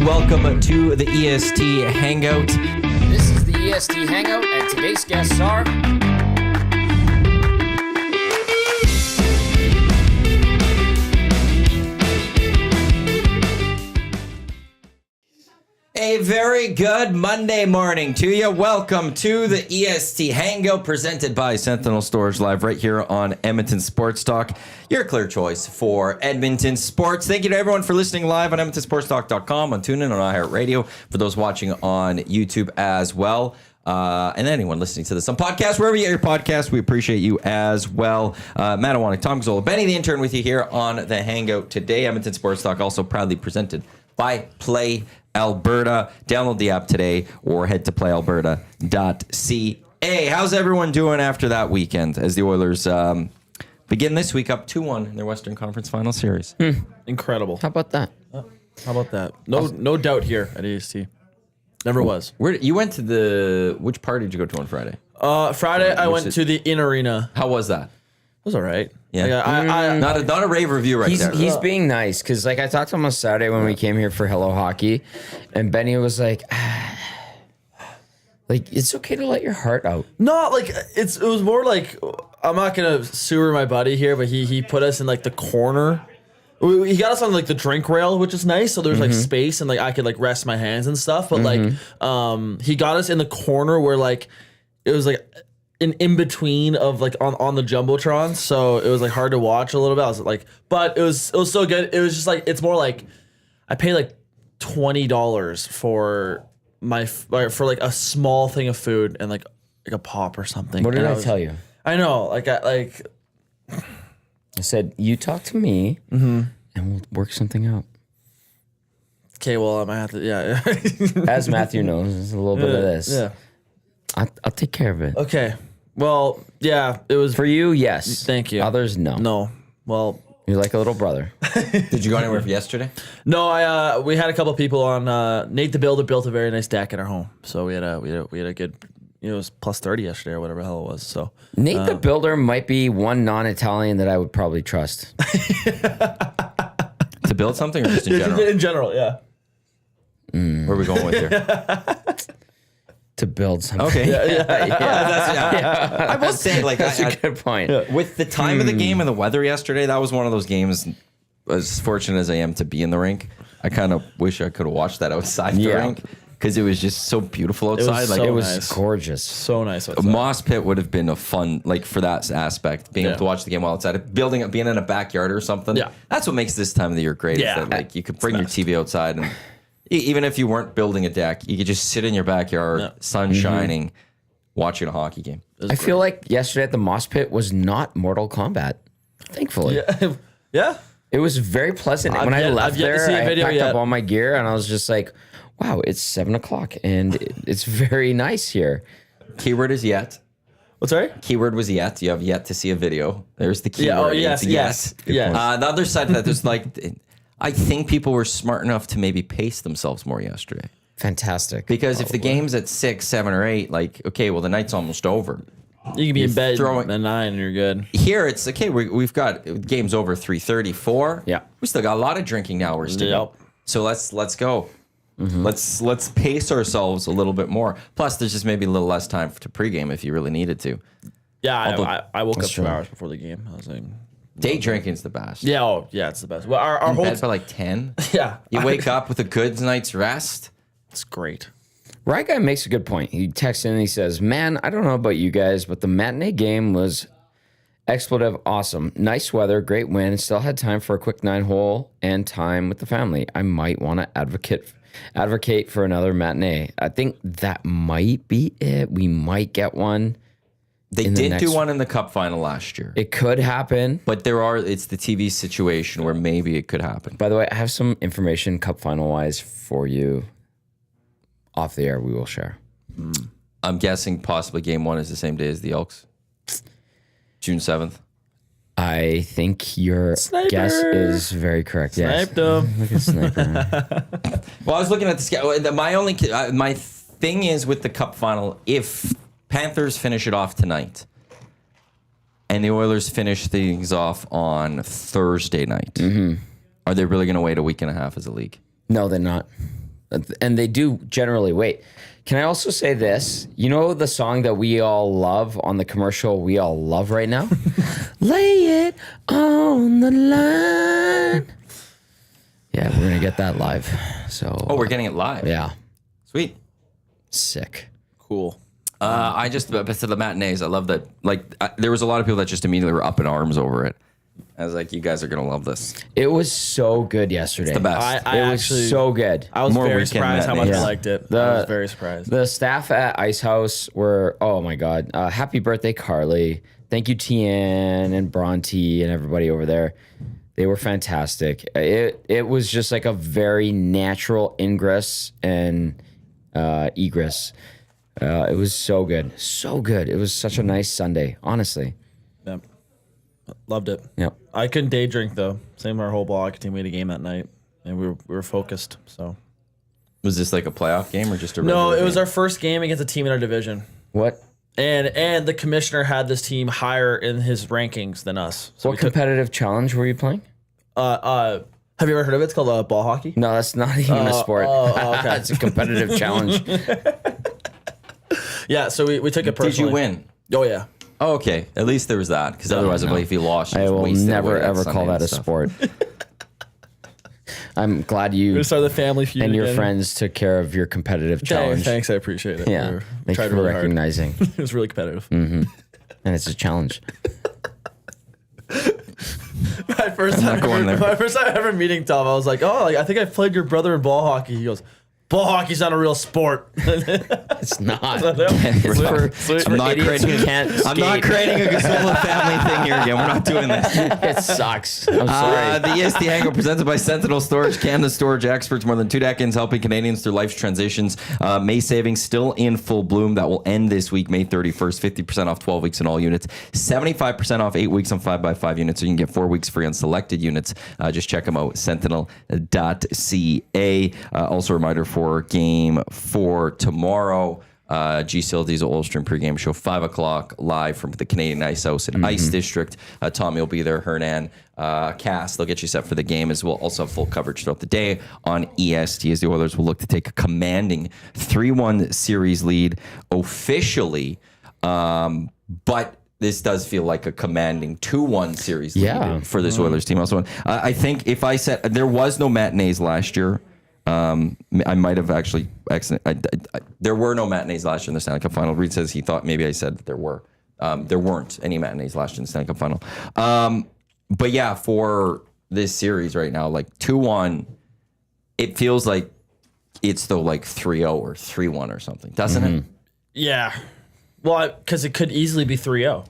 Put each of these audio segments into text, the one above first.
Welcome to the EST Hangout. This is the EST Hangout, and today's guests are... A very good Monday morning to you. Welcome to the EST Hangout presented by Sentinal Storage live right here on Edmonton Sports Talk. Your clear choice for Edmonton sports. Thank you to everyone for listening live on EdmontonSportsTalk.com, on TuneIn, on iHeartRadio, for those watching on YouTube as well. And anyone listening to this on podcast, wherever you get your podcast, we appreciate you as well. Matt Iwanyk, Tom Gazzola, Benny the Intern with you here on the Hangout today. Edmonton Sports Talk also proudly presented by Play Alberta. Download the app today or head to playalberta.ca. How's everyone doing after that weekend as the Oilers begin this week up 2-1 in their Western Conference Final Series? Incredible. How about that? How about that? No doubt here at EST. Never was. Where you went to which party did you go to on Friday? Friday I went to the In Arena. How was that? It was all right. Yeah, I not a rave review right there. He's being nice, because I talked to him on Saturday when we came here for Hello Hockey, and Benny was like, it's okay to let your heart out. No, it was more like, I'm not gonna sewer my buddy here, but he put us in the corner. He got us on the drink rail, which is nice. So there's space and I could rest my hands and stuff. But he got us in the corner where it was an in between of on the jumbotron, so it was hard to watch a little bit. I was but it was so good. It was just it's more I paid $20 for for a small thing of food and like a pop or something. What did I tell you? I know, I said, you talk to me, and we'll work something out. Okay, well, I might have to, yeah. As Matthew knows, there's a little bit of this. Yeah. I'll take care of it. Okay. Well, yeah, it was... For you, yes. Thank you. Others, no. No. Well... You're like a little brother. Did you go anywhere for yesterday? No, we had a couple of people on. Nate the Builder built a very nice deck in our home, so we had a good... it was plus 30 yesterday or whatever the hell it was. So Nate the Builder might be one non-Italian that I would probably trust. To build something or just in general? In general, yeah. Where are we going with here? To build something. Okay. I will say, that's a good point. With the time of the game and the weather yesterday, that was one of those games. As fortunate as I am to be in the rink, I kind of wish I could have watched that outside the rink. Because it was just so beautiful outside. It Was nice. Gorgeous. So nice outside. A moss pit would have been a fun, for that aspect, being able to watch the game while outside. Being in a backyard or something. Yeah. That's what makes this time of the year great. Yeah. Is that, you could bring your TV outside. And even if you weren't building a deck, you could just sit in your backyard, sun shining, watching a hockey game. I feel like yesterday at the moss pit was not Mortal Kombat. Thankfully. Yeah. Yeah. It was very pleasant. When I left there, I packed up all my gear, and I was just like, wow, it's 7:00 and it's very nice here. Keyword is yet. What's sorry? Keyword was yet. You have yet to see a video. There's the keyword. Yeah, oh, yes, yes. The other side of that, there's I think people were smart enough to maybe pace themselves more yesterday. Fantastic. Because if the game's at 6, 7, or 8, okay, well, the night's almost over. You can be in bed at 9 and you're good. Here, it's okay. We've got game's over 3:30, 4. Yeah. We still got a lot of drinking hours to go. So let's go. Let's pace ourselves a little bit more. Plus, there's just maybe a little less time to pregame if you really needed to. Yeah, I woke up 2 hours before the game. I was like, day drinking's the best. Yeah, it's the best. Well, our whole bed by 10. Yeah, you wake up with a good night's rest. It's great. Right guy makes a good point. He texts in and he says, "Man, I don't know about you guys, but the matinee game was expletive awesome. Nice weather, great win. Still had time for a quick 9-hole and time with the family. I might want to advocate for another matinee. I think that might be it. We might get one. They did do one in the Cup final last year. It could happen. But it's the TV situation where maybe it could happen. By the way, I have some information Cup final-wise for you. Off the air, we will share. I'm guessing possibly game 1 is the same day as the Elks. June 7th. I think your guess is very correct. Sniped him. Look at Sniper. Well, I was looking at the schedule. My thing is with the Cup final, if Panthers finish it off tonight and the Oilers finish things off on Thursday night, are they really going to wait a week and a half as a league? No, they're not. and they do generally wait. Can I also say this? You know the song that we all love on the commercial we all love right now? Lay it on the line. Yeah, we're going to get that live. So. Oh, we're getting it live. Yeah. Sweet. Sick. Cool. I just, to the matinees, I love that. Like, there was a lot of people that just immediately were up in arms over it. I was like, you guys are going to love this. It was so good yesterday. It's the best. It was so good. I was More very weekend surprised how much matinees. I liked it. I was very surprised. The staff at Ice House were, oh my God. Happy birthday, Carly. Thank you, Tien and Bronte and everybody over there. They were fantastic. It was just like a very natural ingress and egress. It was so good. So good. It was such a nice Sunday, honestly. Yep. Loved it. Yep. I couldn't day drink though. Same with our whole ball hockey team. We had a game that night, and we were focused. So Was this like a playoff game or just a no, regular it was game? our first game against a team in our division, What and the commissioner had this team higher in his rankings than us. So what competitive challenge were you playing? have you ever heard of it? It's called ball hockey. No, that's not even a sport. okay. It's a competitive challenge. Yeah, so we took it personally. Did you win? Oh yeah. Oh, okay. At least there was that. Because otherwise, if you lost, you I just will wasted never away that ever Sunday call that and a stuff. sport. I'm glad you We started the family feud and your again. friends took care of your competitive challenge. Thanks, I appreciate it. Yeah, We thanks tried for really hard. recognizing. It was really competitive. And it's a challenge. My first time ever meeting Tom, I was like, "Oh, I think I played your brother in ball hockey." He goes, "Ball hockey's not a real sport." It's not. It's I'm not idiots who creating, can't I'm not skate. creating a Gazzola family thing here again. We're not doing this. It sucks. I'm sorry. The EST Hangout presented by Sentinel Storage, Canada storage experts, more than 2 decades helping Canadians through life's transitions. May savings still in full bloom. That will end this week, May 31st. 50% off 12 weeks on all units. 75% off 8 weeks on 5x5 units. So you can get 4 weeks free on selected units. Just check them out, sentinel.ca. Also a reminder for Game 4 tomorrow. GCL Diesel Oil Stream pregame show, 5 o'clock, live from the Canadian Ice House in Ice District. Tommy will be there, Hernan, Cass. They'll get you set for the game as well. Also have full coverage throughout the day on EST as the Oilers will look to take a commanding 3-1 series lead officially. But this does feel like a commanding 2-1 series lead for this Oilers team. Also, I think if I said there was no matinees last year, I might have actually there were no matinees last year in the Stanley Cup final. Reed says he thought maybe I said that there were. There weren't any matinees last year in the Stanley Cup final. But yeah, for this series right now, like 2-1, it feels like it's though like 3-0 or 3-1 or something, doesn't it? Yeah. Well, because it could easily be 3-0.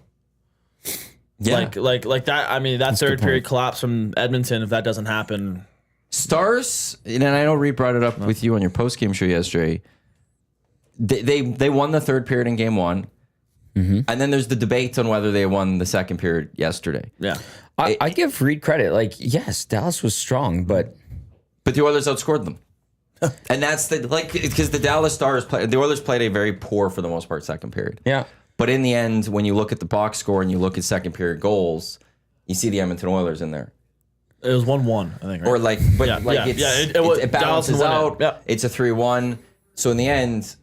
Yeah. Like that. I mean, that third period collapse from Edmonton, if that doesn't happen. Stars, and I know Reed brought it up with you on your post-game show yesterday. They won the third period in game 1. And then there's the debate on whether they won the second period yesterday. Yeah. I give Reed credit. Like, yes, Dallas was strong, but the Oilers outscored them. And that's because the Dallas Stars the Oilers played a very poor, for the most part, second period. yeah. But in the end, when you look at the box score and you look at second period goals, you see the Edmonton Oilers in there. It was 1-1, I think. Right? Or it balances Dallas won out. it. Yeah. It's a 3-1. So in the end,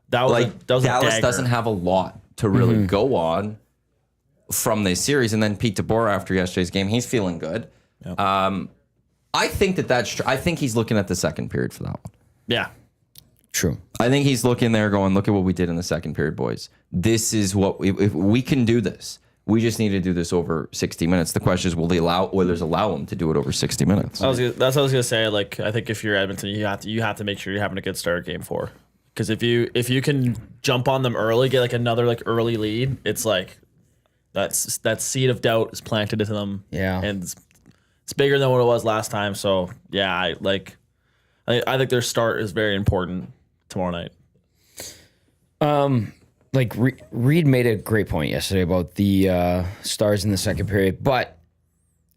that was a Dallas dagger. doesn't have a lot to really go on from this series. And then Pete DeBoer after yesterday's game, he's feeling good. Yep. I think that's true. I think he's looking at the second period for that one. Yeah. True. I think he's looking there going, look at what we did in the second period, boys. This is what if we can do this. We just need to do this over 60 minutes. The question is, will the Oilers allow them to do it over 60 minutes? That's what I was gonna say. Like, I think if you're Edmonton, you have to make sure you're having a good start at game 4. Because if you can jump on them early, get like another like early lead, it's like that seed of doubt is planted into them. Yeah. And it's bigger than what it was last time. So yeah, I think their start is very important tomorrow night. Like Reed made a great point yesterday about the Stars in the second period, but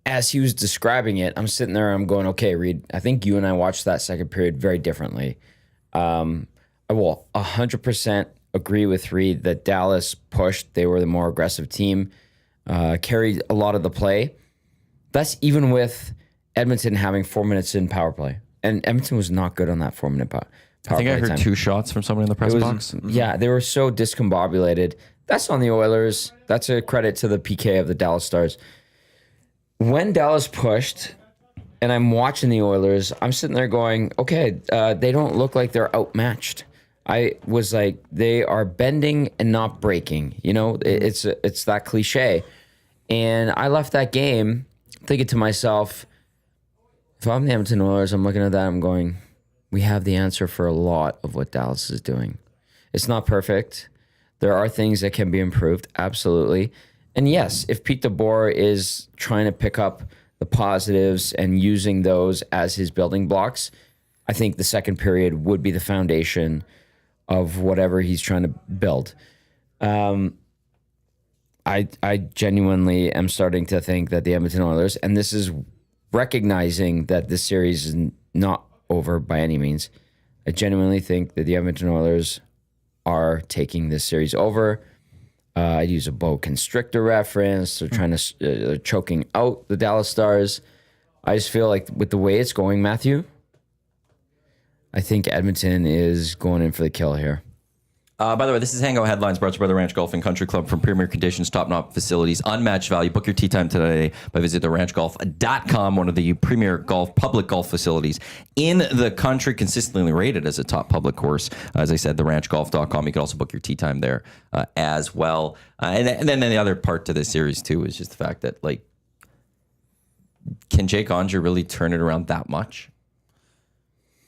as he was describing it, I'm sitting there, I'm going, okay, Reed, I think you and I watched that second period very differently. I will 100% agree with Reed that Dallas pushed. They were the more aggressive team, carried a lot of the play. That's even with Edmonton having 4 minutes in power play. and Edmonton was not good on that 4-minute power I think I play heard time. 2 shots from someone in the press box. Yeah, they were so discombobulated. That's on the Oilers. That's a credit to the PK of the Dallas Stars. When Dallas pushed, and I'm watching the Oilers, I'm sitting there going, okay, they don't look like they're outmatched. I was like, they are bending and not breaking. You know, it's that cliche. And I left that game thinking to myself, if I'm the Edmonton Oilers, I'm looking at that, I'm going, we have the answer for a lot of what Dallas is doing. It's not perfect. There are things that can be improved, absolutely. And yes, if Pete DeBoer is trying to pick up the positives and using those as his building blocks, I think the second period would be the foundation of whatever he's trying to build. I genuinely am starting to think that the Edmonton Oilers, and this is recognizing that this series is not over by any means, I genuinely think that the Edmonton Oilers are taking this series over. I use a boa constrictor reference. They're trying to, they're choking out the Dallas Stars. I just feel like with the way it's going, Matthew, I think Edmonton is going in for the kill here. By the way, this is Hangout Headlines brought to you by the Ranch Golf and Country Club. From premier conditions, top-notch facilities, unmatched value. Book your tee time today by visiting theranchgolf.com, one of the premier public golf facilities in the country, consistently rated as a top public course. As I said, theranchgolf.com. You can also book your tee time there as well. And then the other part to this series, too, is just the fact that, like, can Jake Onger really turn it around that much?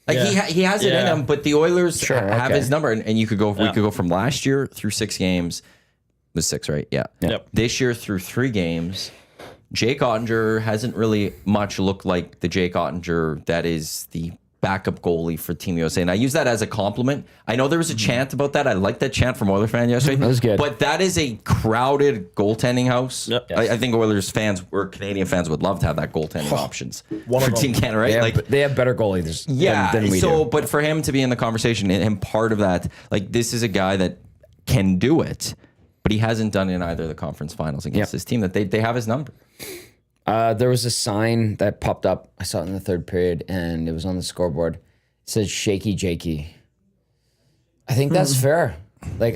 Like he has it in him, but the Oilers have his number, and you could go. We could go from last year through 6 games. It was 6, right? Yeah. Yep. This year through 3 games, Jake Oettinger hasn't really much looked like the Jake Oettinger that is the backup goalie for Team USA. And I use that as a compliment. I know there was a chant about that. I like that chant from Oilers fan yesterday. That was good. But that is a crowded goaltending house. Yep. I think Oilers fans or Canadian fans would love to have that goaltending options for Team Canada, right? They have better goalies than we do. But for him to be in the conversation and part of that, like, this is a guy that can do it, but he hasn't done it in either of the conference finals against this team that they have his number. There was a sign that popped up. I saw it in the third period, and it was on the scoreboard. It said "Shaky Jakey." I think that's fair. Like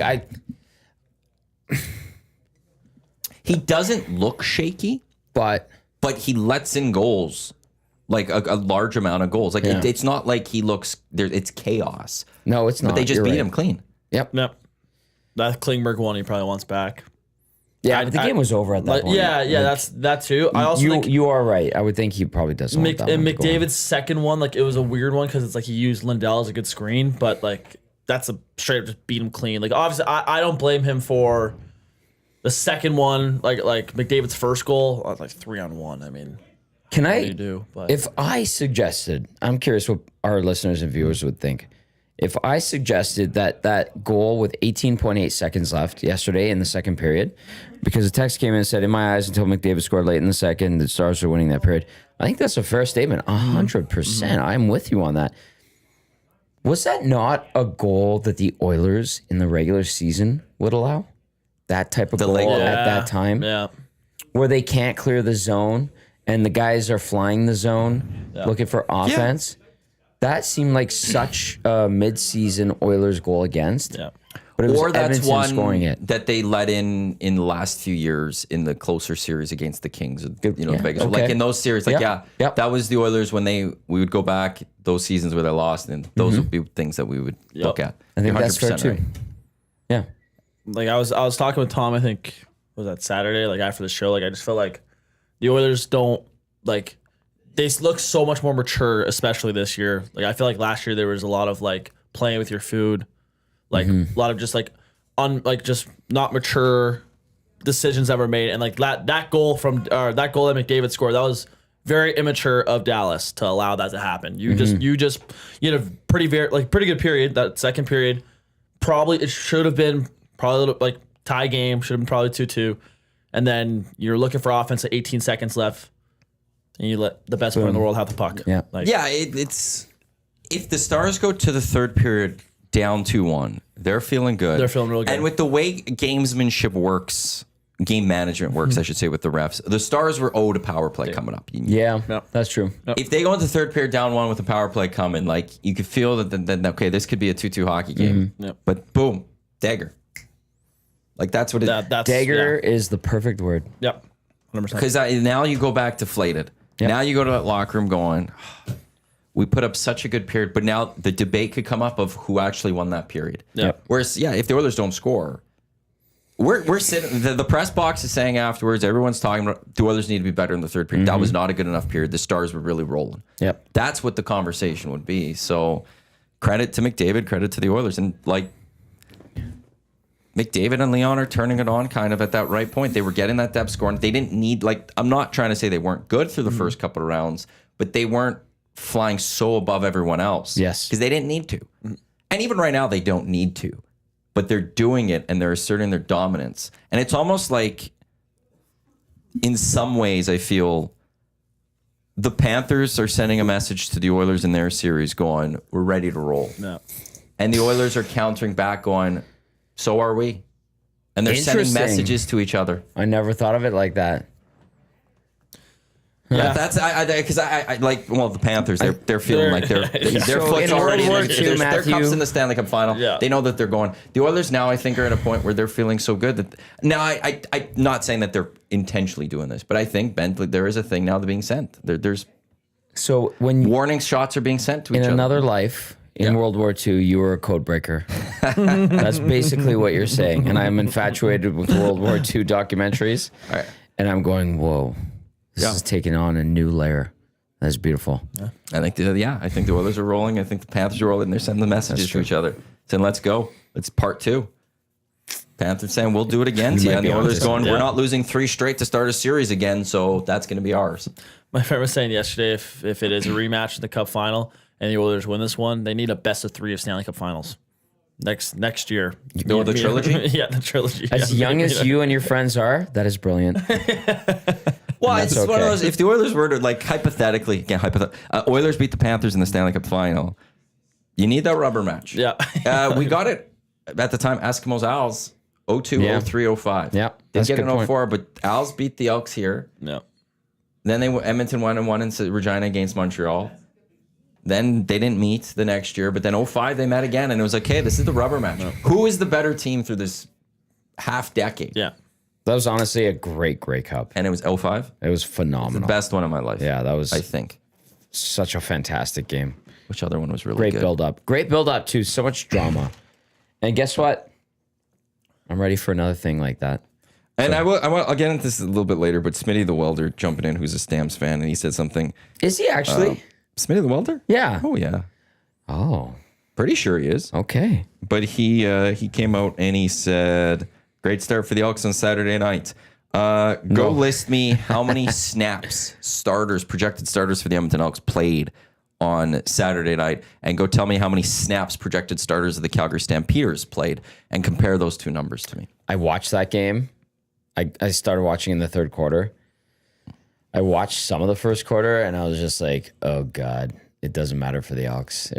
he doesn't look shaky, but he lets in goals, like a large amount of goals. Like it's not like he looks there. It's chaos. No, it's not. But they just You're beat right. him clean. Yep. That Klingberg one he probably wants back. Yeah, but the game was over at that point. Yeah, that's that too. I also think you are right. I would think he probably doesn't want that and one to go on. McDavid's second one, like, it was a weird one because it's like he used Lindell as a good screen, but like that's a straight up just beat him clean. Like, obviously, I don't blame him for the second one. Like McDavid's first goal, I was like 3-on-1. I mean, Can what I? do you do? But If I suggested, I'm curious what our listeners and viewers would think. If I suggested that goal with 18.8 seconds left yesterday in the second period, because the text came in and said, in my eyes, until McDavid scored late in the second, the Stars were winning that period. I think that's a fair statement. 100%. I'm with you on that. Was that not a goal that the Oilers in the regular season would allow? That type of goal at that time? Yeah. Where they can't clear the zone and the guys are flying the zone looking for offense? That seemed like such a mid-season Oilers goal against. Yeah. But it was Or that's Edmonton one scoring it. that they let in the last few years in the closer series against the Kings, the Vegas. okay. Like in those series, like Yep. that was the Oilers when we would go back those seasons where they lost, and those would be things that we would look at. I think that's fair 100% too. right. Yeah. Like I was talking with Tom, I think was that Saturday, like after the show, like I just felt like the Oilers don't like they look so much more mature, especially this year. Like I feel like last year there was a lot of like playing with your food, like a lot of just like just not mature decisions that were made, and like that goal that McDavid scored, that was very immature of Dallas to allow that to happen. You had a pretty good period. That second period, probably it should have been probably a little like tie game, should have been probably 2-2, and then you're looking for offense at 18 seconds left. And you let the best player in the world have the puck. Yeah. It's if the Stars go to the third period down 2-1, they're feeling good. They're feeling really good. And with the way gamesmanship works game management works, I should say, with the refs. The Stars were owed a power play coming up. Yeah, that's true. If they go into third period down 1 with a power play coming, like you could feel that okay, this could be a 2-2 hockey game. Yep. But boom, dagger. Like that's what it is. Dagger is the perfect word. Yep. 100%. Because now you go back deflated. Yep. Now you go to that locker room going, we put up such a good period, but now the debate could come up of who actually won that period. Yep. Whereas, if the Oilers don't score, we're sitting. The press box is saying afterwards, everyone's talking about the Oilers need to be better in the third period. That was not a good enough period. The Stars were really rolling. Yep. That's what the conversation would be. So credit to McDavid, credit to the Oilers. And like McDavid and Leon are turning it on kind of at that right point. They were getting that depth scoring. They didn't need, like, I'm not trying to say they weren't good through the first couple of rounds, but they weren't flying so above everyone else. Yes. Because they didn't need to. And even right now, they don't need to. But they're doing it and they're asserting their dominance. And it's almost like, in some ways, I feel the Panthers are sending a message to the Oilers in their series going, we're ready to roll. No. And the Oilers are countering back going, so are we. And they're sending messages to each other. I never thought of it like that. Yeah, that's because I like the Panthers. They're feeling like their foot's in already World War in II, their Matthew, cups in the Stanley Cup final. Yeah. They know that they're going. The Oilers now, I think, are at a point where they're feeling so good that now I'm not saying that they're intentionally doing this, but I think Bentley, there is a thing now that's being sent. There's So when warning shots are being sent to each in other. another life in World War II, you were a code breaker. That's basically what you're saying. And I'm infatuated with World War II documentaries. All right. And I'm going, whoa, this is taking on a new layer. That's beautiful. I think I think the Oilers are rolling. I think the Panthers are rolling. They're sending the messages to each other, saying, "Let's go. It's part 2." Panthers saying, "We'll do it again." To you. And the Oilers going, "We're not losing 3 straight to start a series again, so that's going to be ours." My friend was saying yesterday, if it is a rematch in the Cup final and the Oilers win this one, they need a best of 3 of Stanley Cup finals next year. The trilogy? Yeah, the trilogy. As young as you and your friends are, that is brilliant. Well, it's okay. one of those. If the Oilers were to, like, hypothetically, Oilers beat the Panthers in the Stanley Cup final, you need that rubber match. Yeah. We got it at the time. Eskimos Als 02, 03, 05. Yeah, They that's get a an good point. 04, but Als beat the Elks here. Yeah. Then Edmonton won and won in Regina against Montreal. Then they didn't meet the next year, but then 05 they met again, and it was like, hey, this is the rubber match. No. Who is the better team through this half decade? Yeah. That was honestly a great cup. And it was 05? It was phenomenal. The best one of my life. Yeah, that was, I think. such a fantastic game. Which other one was really Great good? build-up. Great build-up, too. So much drama. And guess what? I'm ready for another thing like that. And I'll get into this a little bit later, but Smitty the Welder jumping in, who's a Stamps fan, and he said something. Is he actually? Smitty the Welder? Yeah. Oh, yeah. Oh, Pretty sure he is. okay. But he came out and he said, great start for the Elks on Saturday night. Go list me how many snaps, projected starters for the Edmonton Elks played on Saturday night, and go tell me how many snaps projected starters of the Calgary Stampeders played, and compare those two numbers to me. I watched that game. I started watching in the third quarter. I watched some of the first quarter, and I was just like, oh, God, it doesn't matter for the Elks.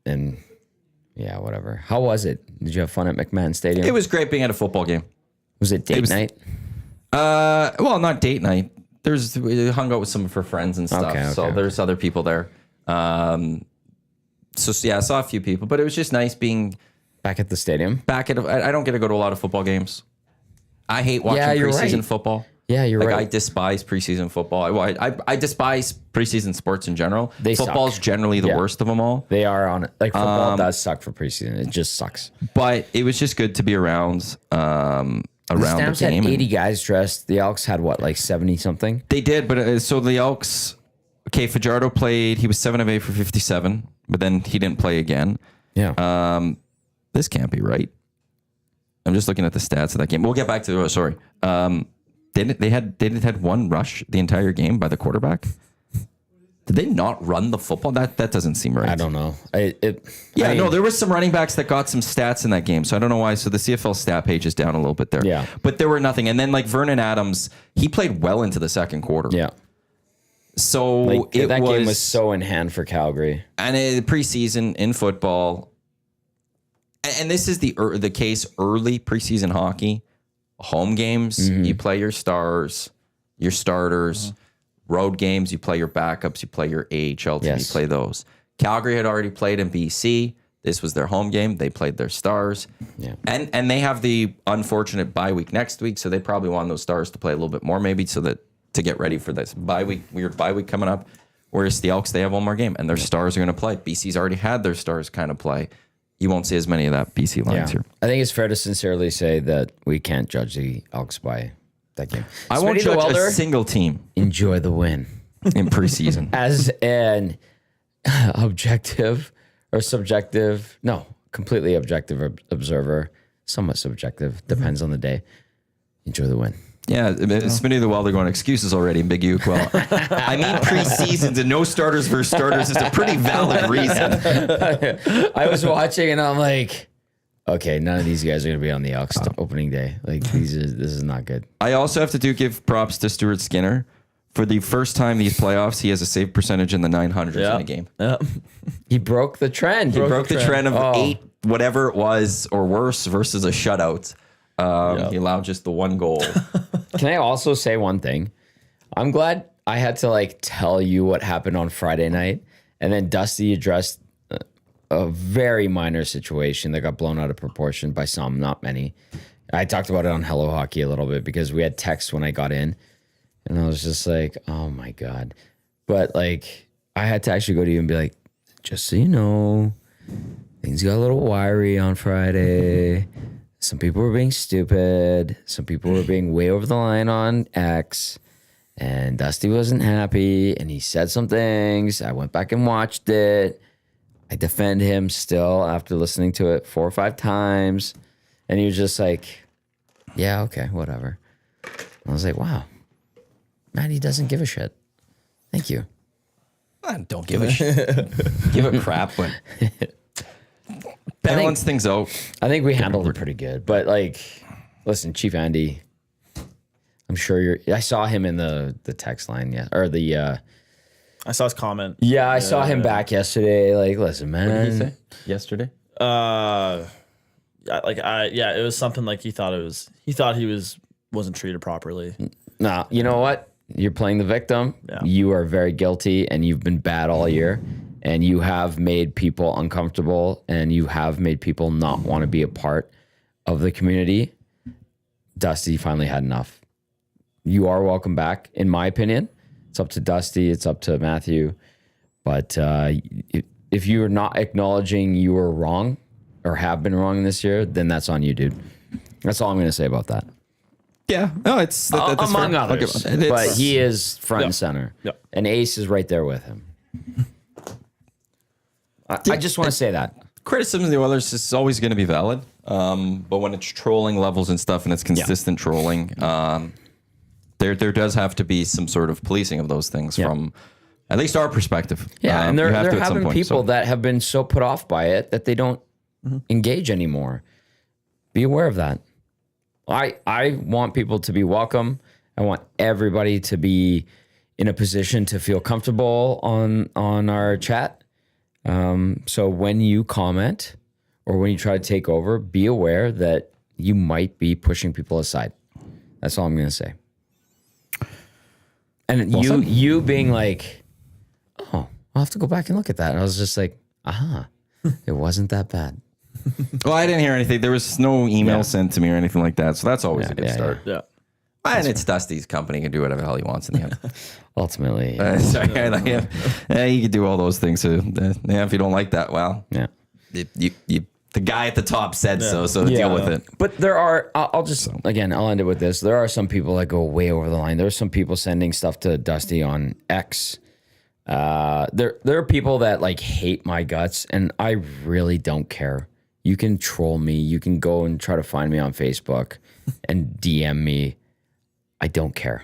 And yeah, whatever. How was it? Did you have fun at McMahon Stadium? It was great being at a football game. Was it date night? Well, not date night. We hung out with some of her friends and stuff. So there's other people there. So yeah, I saw a few people, but it was just nice being back at the stadium. I don't get to go to a lot of football games. I hate watching preseason football. Yeah, you're right. I despise preseason football. I despise preseason sports in general. Football's generally the worst of them all. They are on it. Like, football does suck for preseason. It just sucks. But it was just good to be around the Stamps game. had 80 guys dressed. The Elks had what, like 70 something? They did, but so the Elks. Okay, Fajardo played. He was 7 of 8 for 57, but then he didn't play again. Yeah. This can't be right. I'm just looking at the stats of that game. We'll get back to sorry. They had one rush the entire game by the quarterback. Did they not run the football? That doesn't seem right. I don't know. There was some running backs that got some stats in that game, so I don't know why. So the CFL stat page is down a little bit there. Yeah. But there were nothing. And then, like, Vernon Adams, he played well into the second quarter. Yeah. So that game was so in hand for Calgary. And preseason in football, and this is the case early preseason hockey. Home games, you play your stars, your starters. Road games, you play your backups, you play your AHL team, you play those. Calgary had already played in BC. This was their home game. They played their stars. Yeah. And they have the unfortunate bye week next week, so they probably want those stars to play a little bit more maybe so that to get ready for this weird bye week coming up. Whereas the Elks, they have one more game and their stars are going to play. BC's already had their stars kind of play. You won't see as many of that BC lines here. I think it's fair to sincerely say that we can't judge the Elks by that game. I won't judge a single team. Enjoy the win in preseason. As an objective or subjective, no, completely objective observer, somewhat subjective, depends on the day. Enjoy the win. Yeah, Smitty the Welder going excuses already, Big Uke. Well, I mean preseasons and no starters versus starters is a pretty valid reason. I was watching and I'm like, okay, none of these guys are going to be on the Elks opening day. Like this is not good. I also have to give props to Stuart Skinner. For the first time these playoffs, he has a save percentage in the 900s in a game. Yeah. He broke the trend. He broke the trend of 8, whatever it was, or worse, versus a shutout. He allowed just the one goal. Can I also say one thing? I'm glad I had to tell you what happened on Friday night, and then Dusty addressed a very minor situation that got blown out of proportion by some, not many. I talked about it on Hello Hockey a little bit because we had text when I got in, and I was just like, oh my God. But I had to actually go to you and be like, just so you know, things got a little wiry on Friday. Some people were being stupid. Some people were being way over the line on X. And Dusty wasn't happy. And he said some things. I went back and watched it. I defend him still after listening to it 4 or 5 times. And he was just like, yeah, okay, whatever. I was like, wow. Maddie doesn't give a shit. Thank you. I don't give a shit. Give a crap when... Balance things out. I think we handled it pretty good. But listen, Chief Andy, I'm sure I saw him in the text line, or the I saw his comment. Yeah, I saw him back yesterday. Listen, man. What did he say yesterday? It was something like he thought he wasn't treated properly. Nah, you know what? You're playing the victim. Yeah. You are very guilty and you've been bad all year. And you have made people uncomfortable and you have made people not want to be a part of the community. Dusty finally had enough. You are welcome back, in my opinion. It's up to Dusty. It's up to Matthew. But if you are not acknowledging you were wrong or have been wrong this year, then that's on you, dude. That's all I'm going to say about that. Yeah. No, that's among fair. others. But he is front and center. Yep. And Ace is right there with him. I just want to say that. Criticism of the Oilers is always going to be valid. But when it's trolling levels and stuff and it's consistent trolling, there does have to be some sort of policing of those things from at least our perspective. Yeah, and there have been people that have been so put off by it that they don't engage anymore. Be aware of that. I want people to be welcome. I want everybody to be in a position to feel comfortable on our chat. So when you comment or when you try to take over, be aware that you might be pushing people aside. That's all I'm going to say. And you being like, oh, I'll have to go back and look at that. And I was just like, it wasn't that bad. Well, I didn't hear anything. There was no email sent to me or anything like that. So that's always a good start. Yeah. And it's Dusty's company. He can do whatever the hell he wants in the end. Ultimately. You can do all those things. So, if you don't like that, well, the guy at the top said so deal with it. But there are, I'll end it with this. There are some people that go way over the line. There's some people sending stuff to Dusty on X. There are people that hate my guts, and I really don't care. You can troll me. You can go and try to find me on Facebook and DM me. I don't care.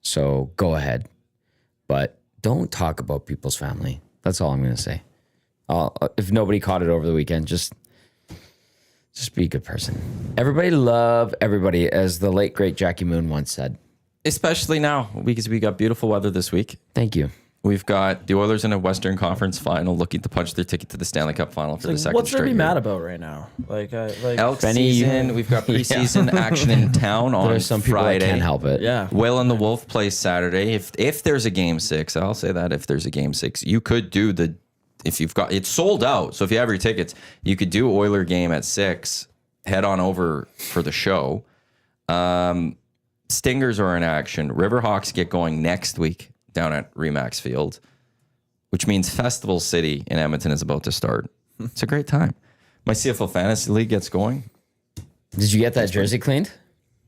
So go ahead. But don't talk about people's family. That's all I'm going to say. If nobody caught it over the weekend, just be a good person. Everybody love everybody, as the late, great Jackie Moon once said. Especially now, because we got beautiful weather this week. Thank you. We've got the Oilers in a Western Conference final looking to punch their ticket to the Stanley Cup final for the second What's straight there to be year. mad about right now? Elks season. We've got preseason action in town on There's some people Friday. that can't help it. Yeah. Whale and the Wolf plays Saturday. If there's a game 6, I'll say that if there's a game 6, you could do if you've got it's sold out. So if you have your tickets, you could do Oiler game at 6. Head on over for the show. Stingers are in action. Riverhawks get going next week down at Remax Field, which means Festival City in Edmonton is about to start. It's a great time. My CFL Fantasy League gets going. Did you get that jersey cleaned?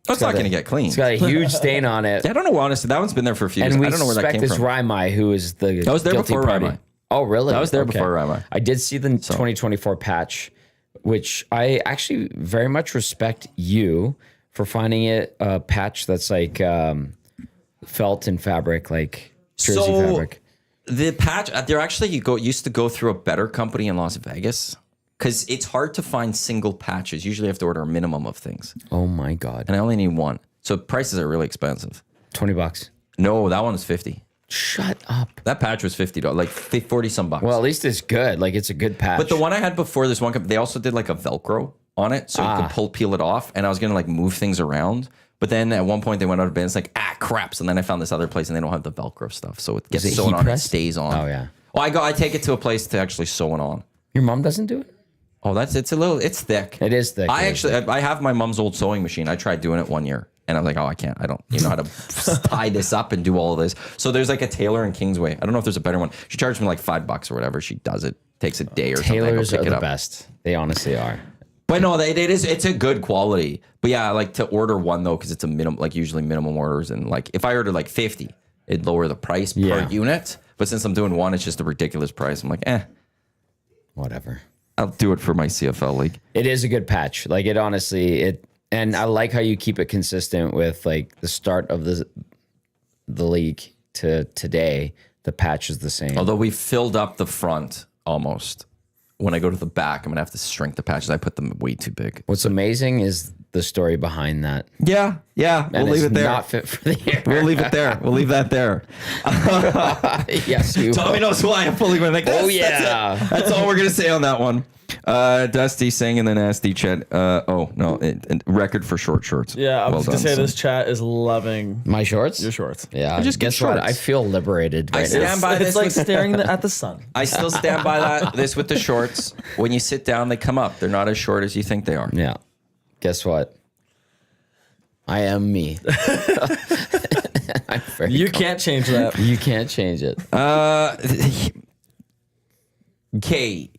It's not going to get clean. It's got a huge stain on it. I don't know, honestly. That one's been there for a few years. And we I don't know where that suspect came this from. Rimai, who is the That was there guilty before party. Rimai. Oh, really? That was there before Rimai. I did see the 2024 patch, which I actually very much respect you for finding it a patch that's like felt and fabric, like jersey fabric. The patch, they're actually used to go through a better company in Las Vegas because it's hard to find single patches. Usually you have to order a minimum of things. Oh my God. And I only need one. So prices are really expensive. $20. No, that one was 50. Shut up. That patch was $50, like 40 some bucks. Well, at least it's good. Like it's a good patch. But the one I had before this one, they also did like a Velcro on it, so you could peel it off. And I was gonna like move things around, but then at one point they went out of business. Like crap. So then I found this other place, and they don't have the Velcro stuff, so it gets it sewn heat on. pressed? It stays on. Oh, yeah. Well, I take it to a place to actually sew it on. Your mom doesn't do it? Oh, it's thick. It is thick. I have my mom's old sewing machine. I tried doing it one year, and I was like, oh, I can't. I don't know how to tie this up and do all of this. So there's like a tailor in Kingsway. I don't know if there's a better one. She charged me like $5 or whatever. She does it. Takes a day or Tailors something. are the best. They honestly are. But no, it's a good quality. But yeah, I like to order one though, because it's a minimum, like usually minimum orders. And like if I order like 50, it'd lower the price per unit. But since I'm doing one, it's just a ridiculous price. I'm like, Whatever. I'll do it for my CFL league. It is a good patch. Like it honestly, and I like how you keep it consistent with like the start of the league to today. The patch is the same. Although we filled up the front almost. When I go to the back, I'm gonna have to shrink the patches. I put them way too big. What's amazing is the story behind that. Yeah. And We'll leave it's it there. Not fit for the air. We'll leave it there. We'll leave that there. Yes, you. Tommy knows why I'm fully going like, Oh that's yeah. it. That's all we're gonna say on that one. Dusty saying in the nasty chat. Record for short shorts. Yeah, I was Well gonna say done, this chat is loving My shorts. your shorts. Yeah. just get Guess what? shorts. I feel liberated I right stand now. by It's this. like with- staring at the sun. I still stand by this with the shorts. When you sit down, they come up. They're not as short as you think they are. Yeah. Guess what? I am me. I'm very You can't change that. You can't change it. Okay.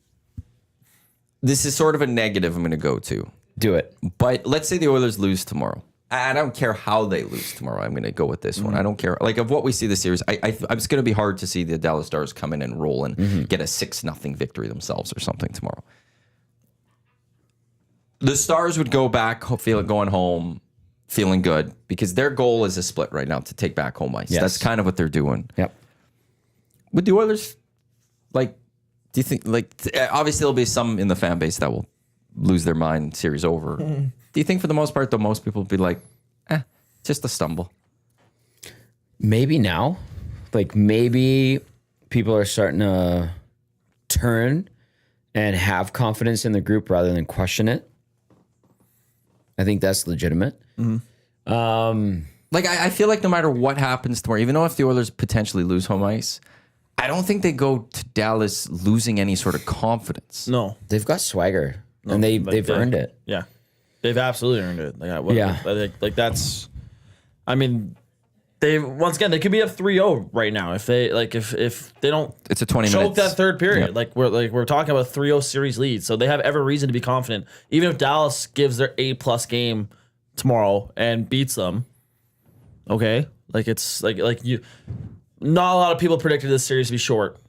This is sort of a negative I'm going to go to. Do it. But let's say the Oilers lose tomorrow. I don't care how they lose tomorrow. I'm going to go with this one. I don't care. Like, of what we see this series, it's going to be hard to see the Dallas Stars come in and roll and get a 6-0 victory themselves or something tomorrow. The Stars would go back, going home, feeling good, because their goal is a split right now to take back home ice. Yes. That's kind of what they're doing. Yep. Would the Oilers, like, do you think, like, obviously there'll be some in the fan base that will lose their mind, series over. Do you think for the most part, though, most people would be like, just a stumble? Maybe now. Like maybe people are starting to turn and have confidence in the group rather than question it. I think that's legitimate. Like, I feel like no matter what happens tomorrow, even though if the Oilers potentially lose home ice, I don't think they go to Dallas losing any sort of confidence. No, They've got swagger and they've earned it. Yeah, they've absolutely earned it. Like that's. I mean, they once again they could be up 3-0 right now if they if they don't. It's a 20 choke minutes. that third period. Yep. We're talking about 3-0 series lead, so they have every reason to be confident. Even if Dallas gives their A+ game tomorrow and beats them, okay, it's like you. Not a lot of people predicted this series to be short,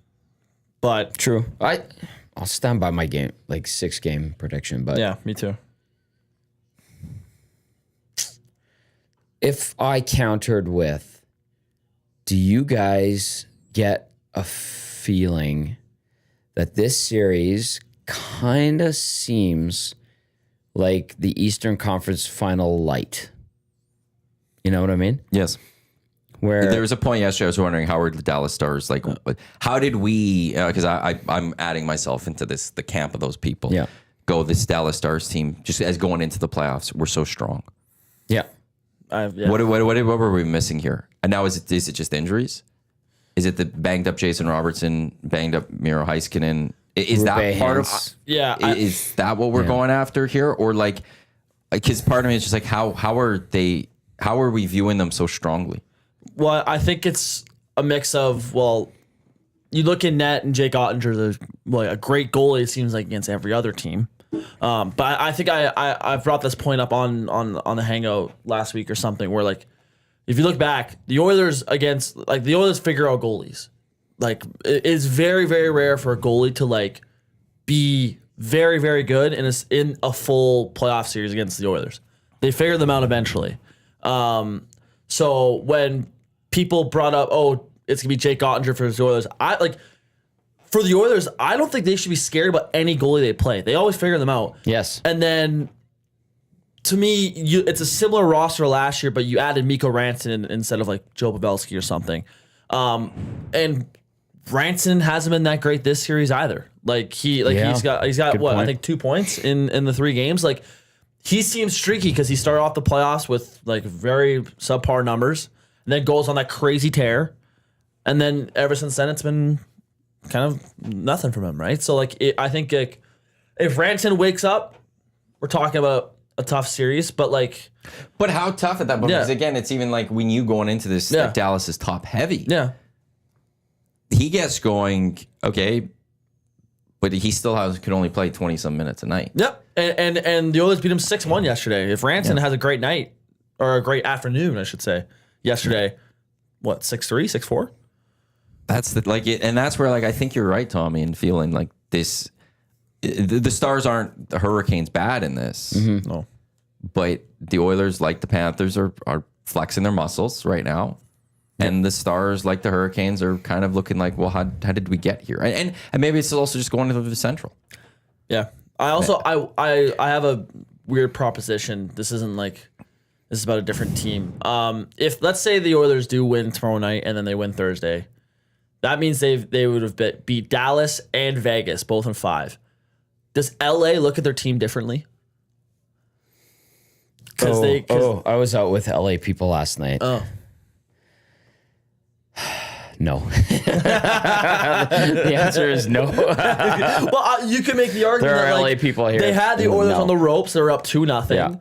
but True. I'll stand by my 6-game prediction, but yeah, me too. if I countered with, do you guys get a feeling that this series kind of seems like the Eastern Conference final light? You know what I mean? Yes. Where There was a point yesterday I was wondering how were the Dallas Stars like? How did we? Because I'm adding myself into the camp of those people. Yeah. Go this Dallas Stars team just as going into the playoffs. We're so strong. yeah. What were we missing here? And now is it just injuries? Is it the banged up Jason Robertson, banged up Miro Heiskanen? Is that part of? Is that what we're going after here, or like? Because part of me is just like how are we viewing them so strongly? Well, I think it's a mix of, well, you look at net and Jake Ottinger's a great goalie, it seems like, against every other team. But I think I brought this point up on the Hangout last week or something where, like, if you look back, the Oilers figure out goalies. Like, it's very, very rare for a goalie to, like, be very, very good in a full playoff series against the Oilers. They figure them out eventually. So when people brought up, it's gonna be Jake Ottinger for the Oilers, for the Oilers, I don't think they should be scared about any goalie they play. They always figure them out. Yes. And then, to me, it's a similar roster last year, but you added Mikko Rantanen instead of like Joe Pavelski or something. And Rantanen hasn't been that great this series either. Like he's got Good what point. I think 2 points in the 3 games. Like he seems streaky because he started off the playoffs with like very subpar numbers, and then goes on that crazy tear, and then ever since then it's been kind of nothing from him, right? So like I think like if Rantanen wakes up, we're talking about a tough series, but how tough at that point? Yeah. Because again, it's even like when you going into this, like Dallas is top heavy. yeah. He gets going, okay, but he still could only play 20 some minutes a night. Yep. And the Oilers beat him 6-1 yesterday. If Rantanen has a great night, or a great afternoon, I should say, yesterday, what, 6-3, 6-4? That's and that's where I think you're right, Tommy, in feeling like this. The Stars aren't the Hurricanes bad in this, No. but the Oilers, like the Panthers, are flexing their muscles right now. And the Stars, like the Hurricanes, are kind of looking like, well, how did we get here? And maybe it's also just going into the Central. Yeah. I also I have a weird proposition. This isn't this is about a different team. If let's say the Oilers do win tomorrow night and then they win Thursday, that means they would have beat Dallas and Vegas both in 5. Does LA look at their team differently? I was out with LA people last night. Oh. No. The answer is no. Well, you can make the argument There are that, LA people here. They had the Oilers No. on the ropes. They're up 2-0. Yeah.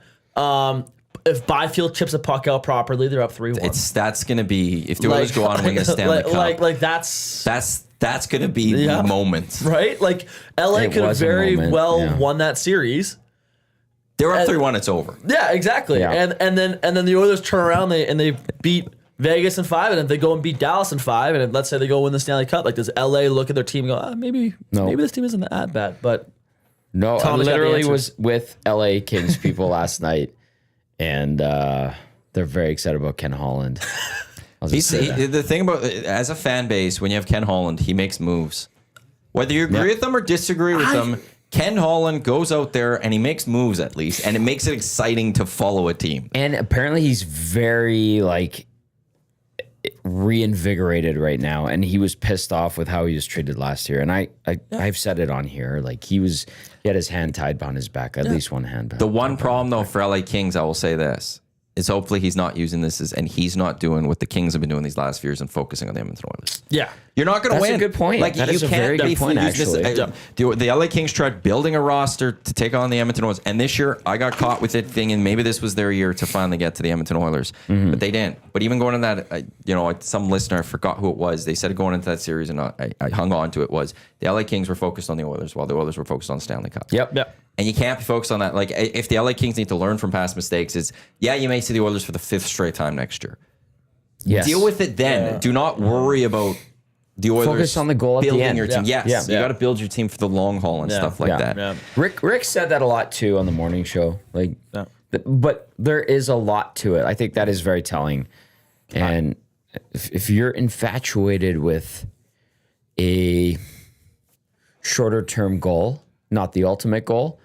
If Byfield chips a puck out properly, they're up 3-1. That's going to be, if the Oilers go on and win the Stanley Cup, that's going to be the moment. Right? Like LA It could have was a very moment, won that series. They're up 3-1, it's over. Yeah, exactly. Yeah. And then the Oilers turn around and they beat Vegas in 5, and if they go and beat Dallas in 5, and let's say they go win the Stanley Cup, does LA look at their team and go, maybe this team isn't that bad? But No, I Thomas got the literally answer. was with LA Kings people last night, and they're very excited about Ken Holland. The thing about, as a fan base, when you have Ken Holland, he makes moves. Whether you agree with them or disagree with them, Ken Holland goes out there and he makes moves at least, and it makes it exciting to follow a team. And apparently he's very reinvigorated right now, and he was pissed off with how he was treated last year. And I've said it on here, he had his hand tied behind his back, at least one hand. The one problem though for LA Kings, I will say this, is hopefully he's not using this and he's not doing what the Kings have been doing these last few years and focusing on the Edmonton Oilers. yeah. You're not going to That's win. a good point. That is a very good point, actually. The LA Kings tried building a roster to take on the Edmonton Oilers, and this year I got caught with it thinking maybe this was their year to finally get to the Edmonton Oilers, but they didn't. But even going in that, some listener, I forgot who it was, they said going into that series, and I hung on to it, was the LA Kings were focused on the Oilers while the Oilers were focused on the Stanley Cup. Yep. And you can't be focused on that. If the LA Kings need to learn from past mistakes, you may see the Oilers for the 5th straight time next year. Yes. Deal with it then. Do not worry about the Oilers. Focus on the goal at the building end. your team. Yeah. Yes, Yeah. you got to build your team for the long haul and stuff like that. Yeah. Rick said that a lot too on the morning show. But there is a lot to it. I think that is very telling. And if you're infatuated with a shorter term goal, not the ultimate goal,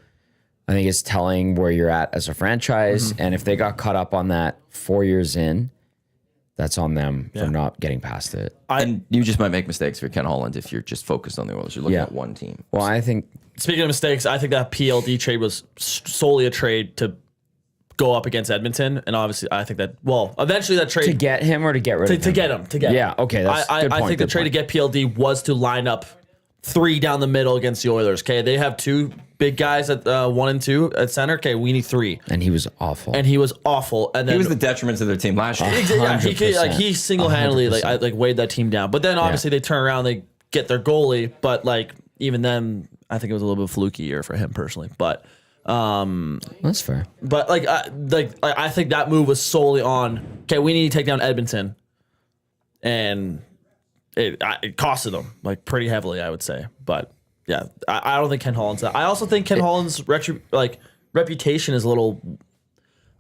I think it's telling where you're at as a franchise. And if they got caught up on that 4 years in, that's on them for not getting past it. And you just might make mistakes for Ken Holland if you're just focused on the Oilers. You're looking at one team. Well, I think Speaking of mistakes, I think that PLD trade was solely a trade to go up against Edmonton, and obviously, I think that eventually that trade to get him or to get rid of him. to get him. Yeah, okay, that's good point. I think the trade to get PLD was to line up 3 down the middle against the Oilers. Okay, they have 2 big guys at 1 and 2 at center. Okay, we need 3. And he was awful. And he was awful. And then He was the detriment to their team last year. yeah, he 100%. he single-handedly weighed that team down. But then obviously they turn around, they get their goalie. But even then, I think it was a little bit fluky year for him personally. But that's fair. But I think that move was solely on, okay, we need to take down Edmonton, and it costed them pretty heavily, I would say. But yeah, I don't think Ken Holland's that. I also think Ken Holland's reputation is a little,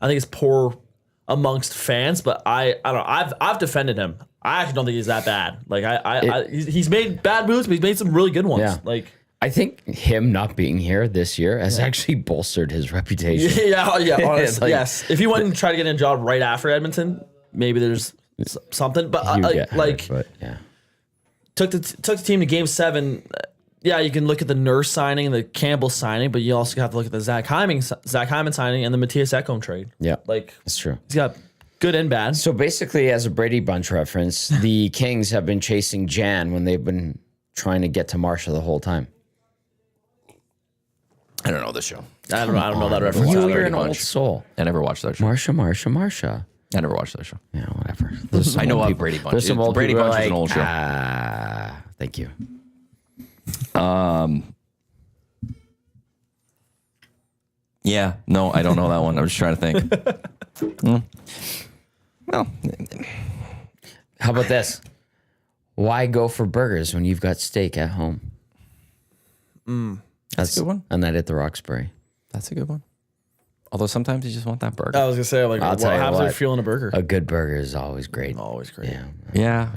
I think it's poor amongst fans. But I don't know. I've defended him. I actually don't think he's that bad. He's made bad moves, but he's made some really good ones. Yeah. I think him not being here this year has actually bolstered his reputation. Yeah, honestly, yes. If he went and tried to get a job right after Edmonton, maybe there's something. But took the team to Game 7. Yeah, you can look at the Nurse signing, the Campbell signing, but you also have to look at the Zach Hyman signing and the Matthias Ekholm trade. Yeah, that's true. He's got good and bad. So basically, as a Brady Bunch reference, the Kings have been chasing Jan when they've been trying to get to Marsha the whole time. I don't know this show. I don't know that reference. You're an old soul. I never watched that show. Marsha. I never watched that show. Yeah, whatever. I know of Brady Bunch. There's some old Brady people Bunch is like, an old show. Thank you. Yeah, no, I don't know that one. I'm just trying to think. Well, how about this? Why go for burgers when you've got steak at home? That's a good one. A night at the Roxbury. That's a good one. Although sometimes you just want that burger. I was gonna say, I'll tell you how's what, it feeling a burger? A good burger is always great. Always great. Yeah.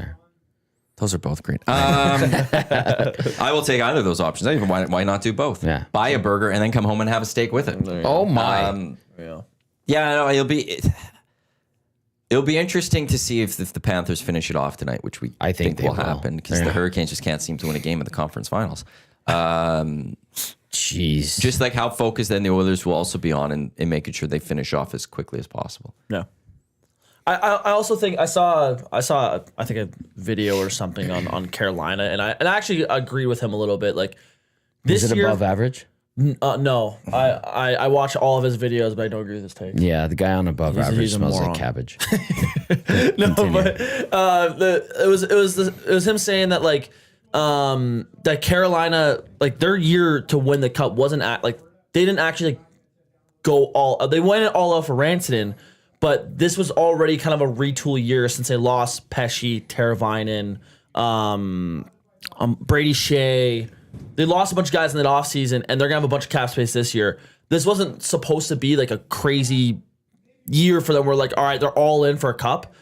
Those are both great. I will take either of those options. Why not do both? Yeah. Buy a burger and then come home and have a steak with it. Oh my. Yeah, no, it'll be interesting to see if the Panthers finish it off tonight, which I think will happen because the Hurricanes just can't seem to win a game in the conference finals. Jeez. Just like how focused then the Oilers will also be on in making sure they finish off as quickly as possible. Yeah. I also think I saw I think a video or something on Carolina, and I actually agree with him a little bit. This is it year, above average? No, I watch all of his videos, but I don't agree with his take. Yeah, the guy on above average he's a smells moron. like cabbage. No, but it was him saying that that Carolina their year to win the cup wasn't they didn't actually go all they went all out for Rantanen. But this was already kind of a retool year since they lost Pesci, Teravainen, Brady Shea. They lost a bunch of guys in that offseason, and they're going to have a bunch of cap space this year. This wasn't supposed to be a crazy year for them where all right, they're all in for a cup.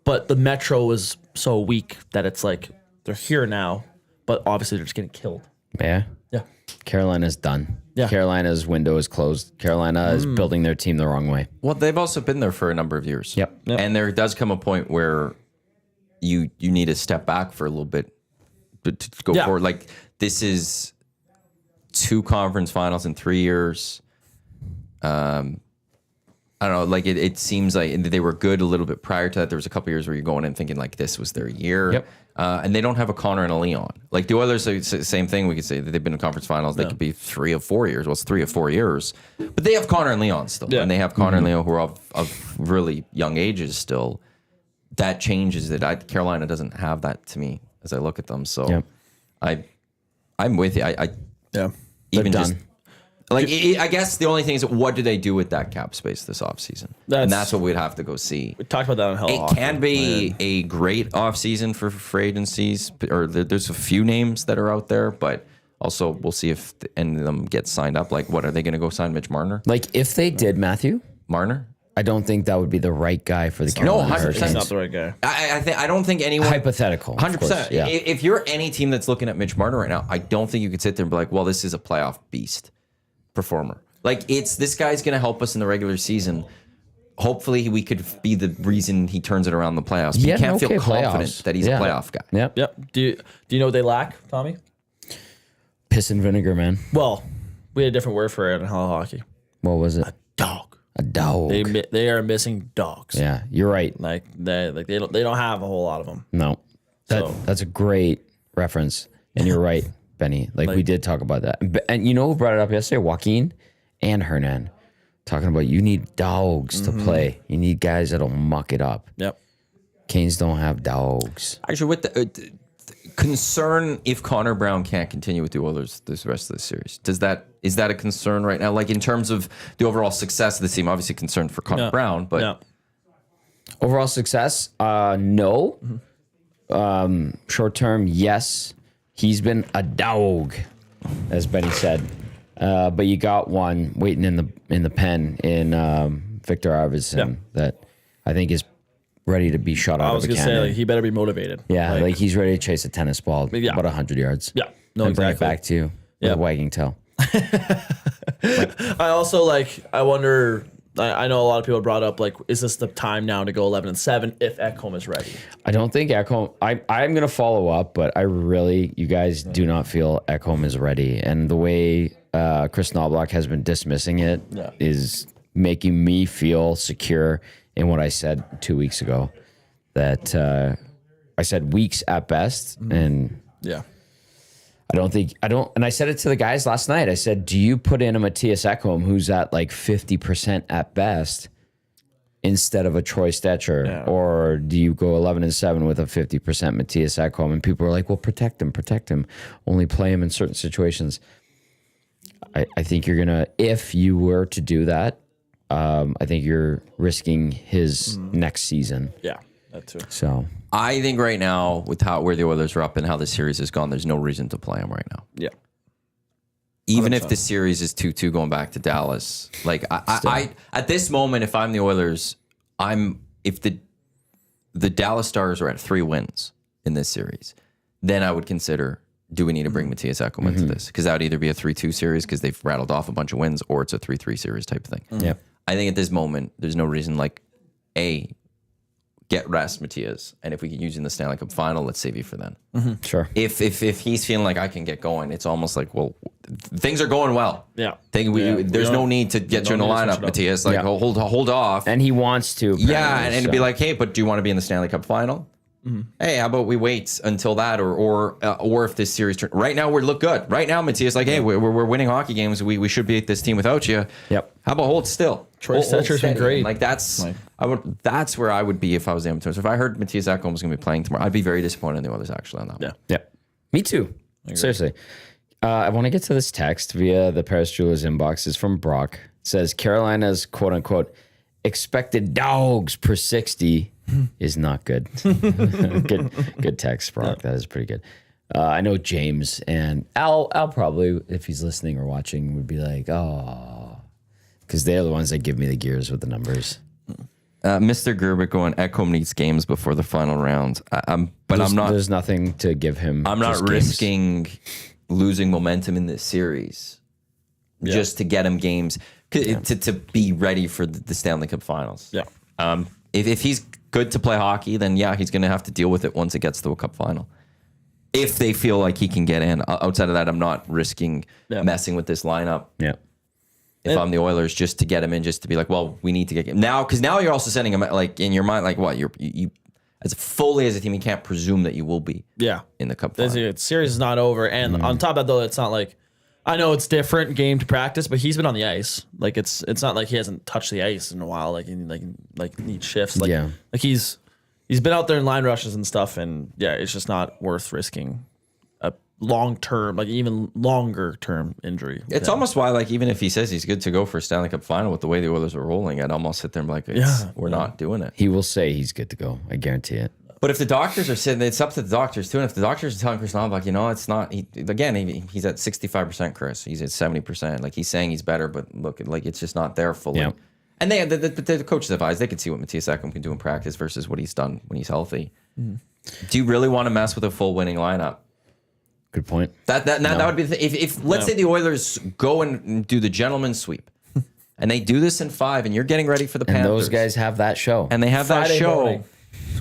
But the Metro was so weak that it's they're here now, but obviously they're just getting killed. Yeah. Yeah. Carolina's done. Yeah. Carolina's window is closed. Carolina is building their team the wrong way. Well, they've also been there for a number of years. Yep. And there does come a point where you need to step back for a little bit to go forward. This is 2 conference finals in 3 years. I don't know. It seems like they were good a little bit prior to that. There was a couple years where you're going in thinking this was their year. Yep. And they don't have a Connor and a Leon. The Oilers, same thing. We could say that they've been in conference finals. They could be 3 of 4 years. Well, it's 3 of 4 years. But they have Connor and Leon still. Yeah. And they have Connor and Leon who are of really young ages still. That changes it. Carolina doesn't have that to me as I look at them. So I'm with you. Yeah. Even They're just done. I guess the only thing is, what do they do with that cap space this offseason? And that's what we'd have to go see. We talked about that on Hell It Hockey. can be a great offseason for free agencies, or there's a few names that are out there, but also we'll see if any of them get signed up. What are they going to go sign Mitch Marner? If they did, Matthew, Marner? I don't think that would be the right guy for the Carolina 100%. Hurricanes. He's not the right guy. I don't think anyone... Hypothetical. 100%. Yeah. If you're any team that's looking at Mitch Marner right now, I don't think you could sit there and be well, this is a playoff beast performer. This guy's going to help us in the regular season. hopefully we could be the reason he turns it around in the playoffs. But He you had can't an feel okay confident playoffs. that he's a playoff guy. Yep. Yep. Do you know what they lack, Tommy? Piss and vinegar, man. Well, we had a different word for it in hockey. What was it? Dog. A dog. They are missing dogs. Yeah, you're right. Like they don't have a whole lot of them. No, So- that's a great reference, and you're right, Benny. Like we did talk about that, and you know who brought it up yesterday? Joaquin and Hernan talking about you need dogs to play. You need guys that'll muck it up. Yep. Canes don't have dogs. Actually, with the concern if Connor Brown can't continue with the Oilers this rest of the series, is that a concern right now? Like in terms of the overall success of the team, obviously concerned for Connor Brown, but Yeah. Overall success, no. Short term, yes. He's been a dog, as Benny said. But you got one waiting in the pen in Victor Arvidsson that I think is ready to be shot out I was of a gonna say cannon. like, he better be motivated. Yeah, like he's ready to chase a tennis ball about 100 yards. Yeah. No, and bring it exactly. back to you with a wagging tail. I also I wonder. I know a lot of people brought up is this the time now to go 11-7 if Ekholm is ready? I don't think Ekholm. I'm gonna follow up, but you guys do not feel Ekholm is ready, and the way Chris Knobloch has been dismissing it is making me feel secure in what I said 2 weeks ago. That I said weeks at best, and Yeah. and I said it to the guys last night. I said, do you put in a Matthias Ekholm who's at 50% at best instead of a Troy Stetcher? Or do you go 11-7 with a 50% Matthias Ekholm? And people are like, well, protect him. Only play him in certain situations. I think you're going to, if you were to do that, I think you're risking his next season. Yeah. That too. So I think right now with where the Oilers are up and how the series has gone, there's no reason to play him right now. Yeah. Even if the series is 2-2 going back to Dallas, I at this moment, if I'm the Oilers, if the Dallas Stars are at 3 wins in this series, then I would consider, do we need to bring Matthias Ekholm into this? Because that would either be a 3-2 series because they've rattled off a bunch of wins, or it's a 3-3 series type of thing. yeah, I think at this moment, there's no reason get rest Matthias, and if we can use it in the Stanley Cup final, let's save you for then. sure. If he's feeling like I can get going, it's almost like, well, things are going well. Yeah. There's no need to get you in the lineup, Matthias. Like hold off. And he wants to. Yeah, and it'd be like, hey, but do you want to be in the Stanley Cup final? Hey, how about we wait until that, or if this series right now we look good. Right now, Matthias, hey, we're winning hockey games. We should beat this team without you. Yep. How about hold still? Troy Stetcher's been great. That's where I would be if I was the Edmonton. So if I heard Matthias Ekholm was going to be playing tomorrow, I'd be very disappointed in the Oilers actually on that one. Yeah. Me too. Seriously. I want to get to this text via the Paris Jewelers inbox. It's from Brock. It says Carolina's quote unquote expected dogs per 60 is not good. good text, Brock. That is pretty good. I know James and Al probably, if he's listening or watching, would be like, oh, because they're the ones that give me the gears with the numbers. Mr. Gerbic going, Ekholm needs games before the final round. I'm not. There's nothing to give him. I'm not risking losing momentum in this series just to get him games to be ready for the Stanley Cup Finals. Yeah. If he's good to play hockey, then he's going to have to deal with it once it gets to a Cup Final. If they feel like he can get in, outside of that, I'm not risking messing with this lineup. Yeah. If I'm the Oilers, just to get him in, just to be like, well, we need to get him now, because now you're also sending him in your mind, what you as fully as a team, you can't presume that you will be in the Cup Final. The series is not over, and on top of that, though, it's not like, I know it's different game to practice, but he's been on the ice. Like it's not like he hasn't touched the ice in a while. Like needs shifts. Like he's been out there in line rushes and stuff, and it's just not worth risking a long term, even longer term injury. It's almost why, even if he says he's good to go for a Stanley Cup Final with the way the Oilers are rolling, I'd almost sit there and be like, we're not doing it. He will say he's good to go. I guarantee it. But if the doctors are sitting, it's up to the doctors too. And if the doctors are telling Chris Knobloch, it's not. He's at 65%. Chris, he's at 70%. He's saying he's better, but look, it's just not there fully. Yeah. And the coaches advise they can see what Matthias Ekholm can do in practice versus what he's done when he's healthy. Do you really want to mess with a full winning lineup? Good point. That would be if let's say the Oilers go and do the gentleman's sweep, And they do this in 5, and you're getting ready for the And Panthers. those guys have that show. And they have Friday that show. morning.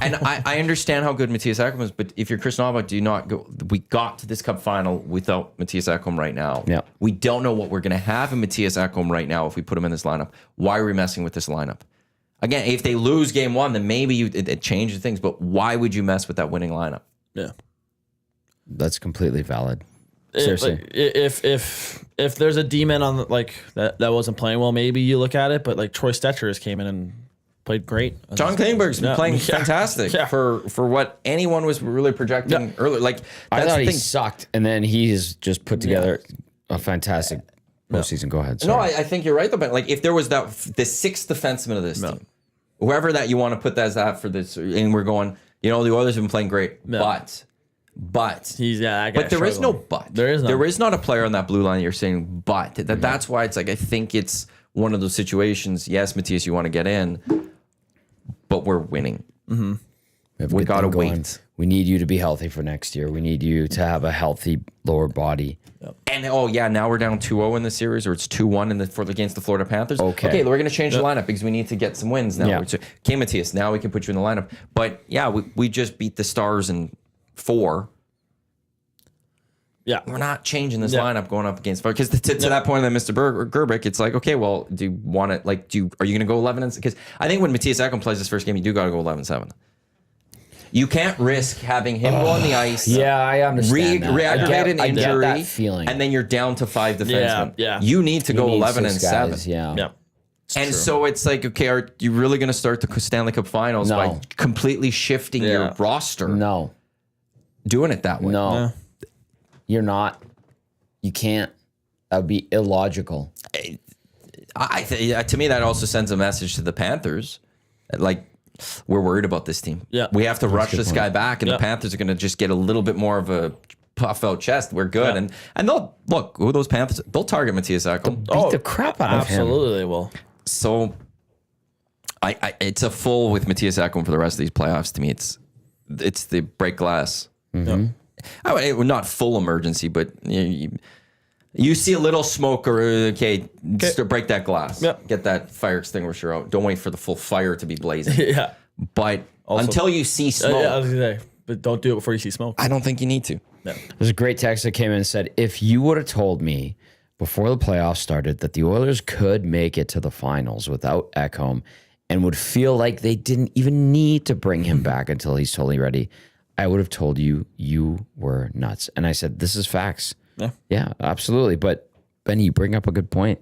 And I understand how good Matthias Ekholm is, but if you're Chris Novak, do you not go? We got to this Cup final without Matthias Ekholm right now. Yeah. We don't know what we're going to have in Matthias Ekholm right now if we put him in this lineup. Why are we messing with this lineup? Again, if they lose game 1, then maybe it changes things, but why would you mess with that winning lineup? Yeah. That's completely valid. Seriously. If there's a D-man on that wasn't playing well, maybe you look at it. But like Troy Stetcher just came in and played great. John Klingberg's been playing fantastic for what anyone was really projecting earlier. Like I that's thought the he thing. sucked, and then he's just put together a fantastic postseason. Go ahead. No, Sorry. I think you're right though. But like, if there was the 6th defenseman of this team, whoever that you want to put that as that for this, and we're going, the Oilers have been playing great, but He's that guy but there is no struggling. but. There is no. There is not a player on that blue line that you're saying but. That's why it's like I think it's one of those situations. Yes, Matthias, you want to get in, but we're winning. We gotta wait. We need you to be healthy for next year. We need you to have a healthy lower body. And now we're down 2-0 in the series, or it's 2-1 against the Florida Panthers. Okay. We're gonna change the lineup because we need to get some wins now. Yeah. Okay, Matthias, now we can put you in the lineup. But yeah, we just beat the Stars in 4. Yeah. We're not changing this lineup going up against, because to that point, then Mr. Gerbic, it's like, okay, well, do you want it? Like, are you going to go 11? Because I think when Matthias Ekholm plays his first game, you do got to go 11-7. You can't risk having him go on the ice. Yeah, I understand that. Re-aggravate an I get injury, that feeling. and then you're down to 5 defensemen. Yeah. You need to go He needs 11 and six 7. guys, yeah. Yeah. And so it's like, okay, are you really going to start the Stanley Cup Finals No. by completely shifting your roster? No. Doing it that way. No. Yeah. You're not. You can't. That would be illogical. To me, that also sends a message to the Panthers. Like, we're worried about this team. Yeah. We have to rush this guy back, and the Panthers are going to just get a little bit more of a puff out chest. We're good. Yeah. And they'll, look, who are those Panthers? They'll target Matthias Ekholm. Beat the crap out of him. Absolutely, they will. So, it's a full with Matthias Ekholm for the rest of these playoffs. To me, it's the break glass. Not full emergency, but you see a little smoke or break that glass. Yep. Get that fire extinguisher out. Don't wait for the full fire to be blazing. Yeah. But until you see smoke, I was gonna say, but don't do it before you see smoke. I don't think you need to. No. There's a great text that came in and said, if you would have told me before the playoffs started that the Oilers could make it to the finals without Ekholm and would feel like they didn't even need to bring him back until he's totally ready, I would have told you were nuts. And I said, this is facts. Yeah, absolutely. But Benny, you bring up a good point.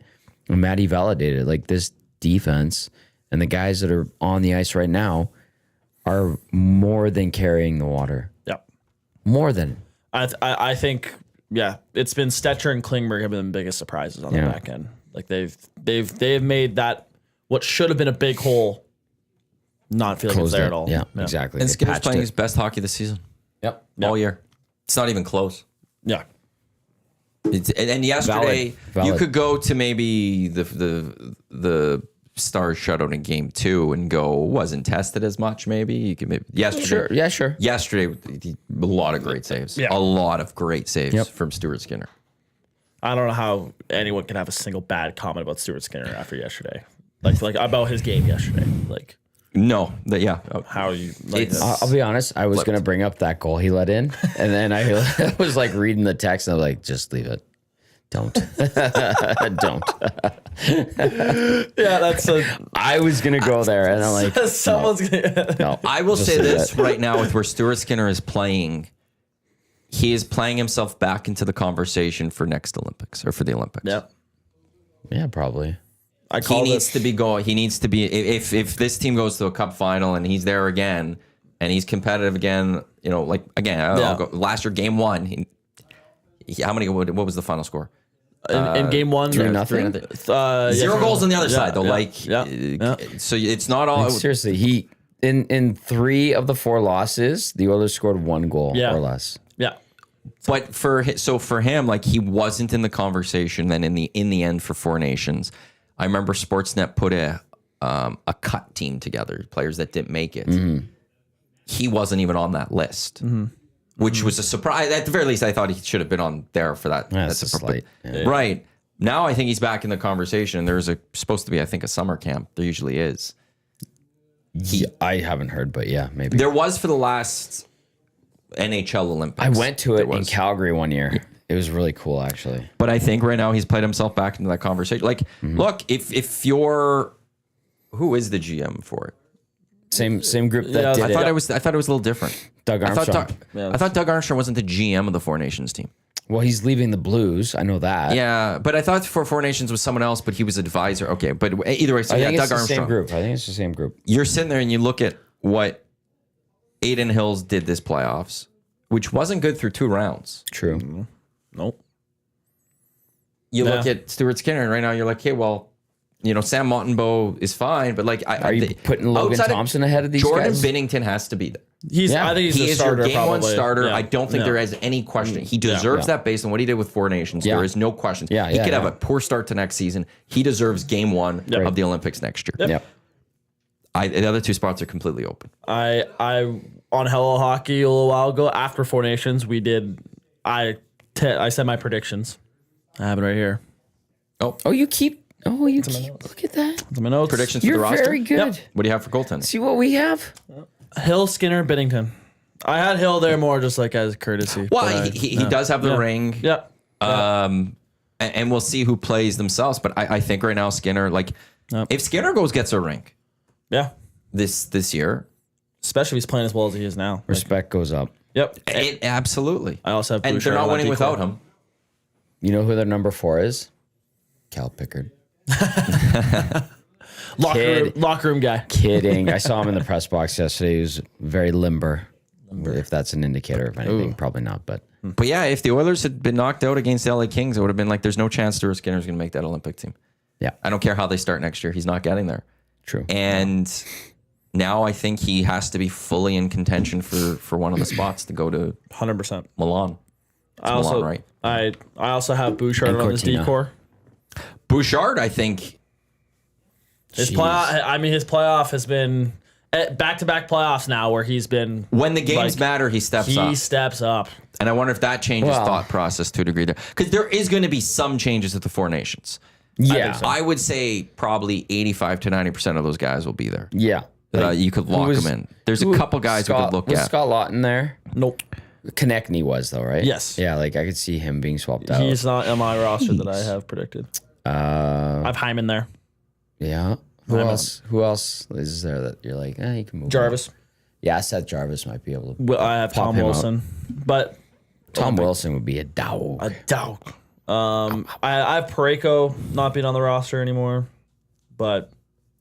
And Matty validated, like, this defense and the guys that are on the ice right now are more than carrying the water. Yeah. More than. I think, it's been Stetcher and Klingberg have been the biggest surprises on the back end. Like they've made that what should have been a big hole not feel like it's there at all. Yeah, exactly. And They Skinner's patched playing it. his best hockey this season Yep. all year. It's not even close. Yeah. And yesterday, Valid. you could go to maybe the Stars shutout in game 2 and go, wasn't tested as much, maybe. You could maybe yesterday. Sure. Yeah, sure. Yesterday, a lot of great saves. Yeah. A lot of great saves from Stuart Skinner. I don't know how anyone can have a single bad comment about Stuart Skinner after yesterday. Like about his game yesterday. Like No, how you like It's- this. I'll be honest. I was going to bring up that goal he let in, and then I was like reading the text, and I was like, just leave it. Don't. Don't. Yeah, that's I was going to go there, and I'm like, someone's gonna no. I will Just say leave this it. right now with where Stuart Skinner is playing, he is playing himself back into the conversation for next Olympics or for the Olympics. Yeah. Yeah, probably. I He call needs this to be going. He needs to be. If this team goes to a cup final and he's there again and he's competitive again, like again, I'll go, last year game 1. How many? What was the final score? in game 1 3-0. 0 goals on the other side though. Yeah. So it's not all. Seriously, he in 3 of the 4 losses, the Oilers scored 1 goal Yeah. or less. Yeah. But for him, like he wasn't in the conversation. Then in the end for 4 Nations, I remember Sportsnet put a cut team together, players that didn't make it. He wasn't even on that list, which was a surprise. At the very least, I thought he should have been on there for that. That's a slight. Yeah. Right. Now I think he's back in the conversation. There's supposed to be, I think, a summer camp. There usually is. I haven't heard, but yeah, maybe. There was for the last NHL Olympics. I went to it in Calgary one year. It was really cool, actually. But I think right now he's played himself back into that conversation. Like, look, if you're, who is the GM for it? Same group that did I thought it was a little different. Doug Armstrong. I thought Doug Armstrong wasn't the GM of the Four Nations team. Well, he's leaving the Blues. I know that. Yeah, but I thought for Four Nations was someone else, but he was advisor. Okay, but either way, so I think Doug it's the Armstrong. same group. I think it's the same group. You're sitting there and you look at what Aiden Hills did this playoffs, which wasn't good through 2 rounds. True. Nope. You look at Stuart Skinner, and right now you're like, hey, well, Sam Montembeault is fine, but like, are you putting Logan Thompson ahead of these Jordan guys? Binnington has to be there. I think He he's a is starter, your game probably. one starter. Yeah. I don't think there is any question. He deserves that based on what he did with Four Nations. There is no question. He could have a poor start to next season. He deserves game 1 of the Olympics next year. Yep. The other 2 spots are completely open. I on Hello Hockey a little while ago after Four Nations I said my predictions. I have it right here. You keep. Look at that. It's in my notes. Predictions for You're the roster? very good. Yep. What do you have for goaltending? See what we have? Hill, Skinner, Binnington. I had Hill there more just like as courtesy. Well, he does have the ring. Yeah. And we'll see who plays themselves. But I think right now Skinner, if Skinner gets a ring this year. Especially if he's playing as well as he is now. Respect goes up. Yep. Absolutely. I also have and they're not winning without him. You know who their number 4 is? Cal Pickard. Locker room guy. Kidding. I saw him in the press box yesterday. He was very limber. If that's an indicator of anything, probably not. But yeah, if the Oilers had been knocked out against the LA Kings, it would have been like, there's no chance Stuart Skinner's going to make that Olympic team. Yeah. I don't care how they start next year. He's not getting there. True. And now I think he has to be fully in contention for one of the spots to go to 100%. Milan. I also right? I also have Bouchard on this decor. Bouchard, I think. His playoff has been back-to-back playoffs now where he's been... When the games matter, he steps up. He steps up. And I wonder if that changes thought process to a degree there. Because there is going to be some changes at the Four Nations. Yeah. I would say probably 85 to 90% of those guys will be there. Yeah. You could lock them in. There's a couple guys we could look was at. Scott Lawton there? Nope. Konechny was, though, right? Yes. Yeah, I could see him being swapped out. He's not on my roster that I have predicted. I have Hyman there. Yeah. Who else is there that you're like, you can move Jarvis. on? Yeah, Seth Jarvis might be able to. I have pop Tom him Wilson. But Tom Wilson would be a dog. I have Parayko not being on the roster anymore, but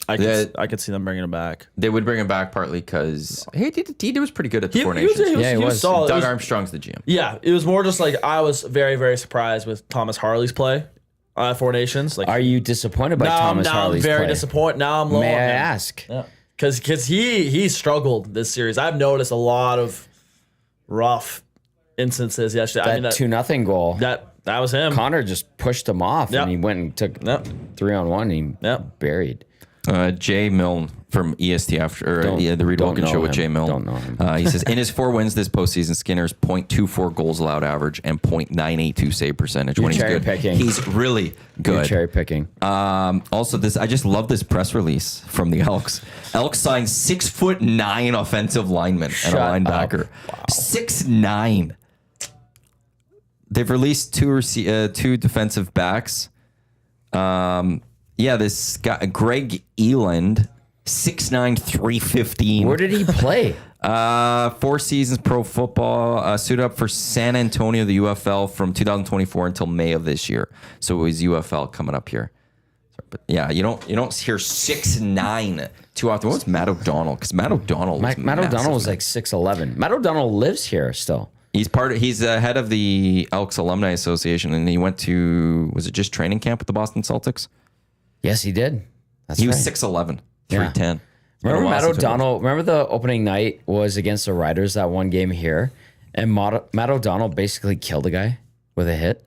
I could see them bringing him back. They would bring him back partly because he was pretty good at the Four Nations. He was solid. Doug Armstrong's the GM. Yeah, it was more just like I was very, very surprised with Thomas Harley's play at Four Nations. Like, are you disappointed by Thomas Harley's play? I'm very play? disappointed. Now I'm low May on I him. ask? Yeah, because he struggled this series. I've noticed a lot of rough instances yesterday. That 2-0 goal. That was him. Connor just pushed him off, and he went and took 3-on-1. And he buried. Jay Milne from EST after the Reed Wilkins show with Jay Milne. Don't know him. He says in his 4 wins this postseason, Skinner's .24 goals allowed average and .982 save percentage. When he's good, he's really good. You're cherry picking. Also, I just love this press release from the Elks. Elks signed 6'9" offensive lineman and a linebacker. Wow. 6'9". They've released two defensive backs. This guy, Greg Eland, 6'9", 315. Where did he play? 4 seasons pro football, suited up for San Antonio, the UFL, from 2024 until May of this year. So it was UFL coming up here. But yeah, you don't hear 6'9" too often. What's Matt O'Donnell? Because Matt O'Donnell was Matt O'Donnell was like 6'11". Matt O'Donnell lives here still. He's head of the Elks Alumni Association, and he went to, was it just training camp with the Boston Celtics? Yes, he did. He was 6'11", 310. Remember Matt O'Donnell? Remember the opening night was against the Riders, that one game here, and Matt O'Donnell basically killed a guy with a hit?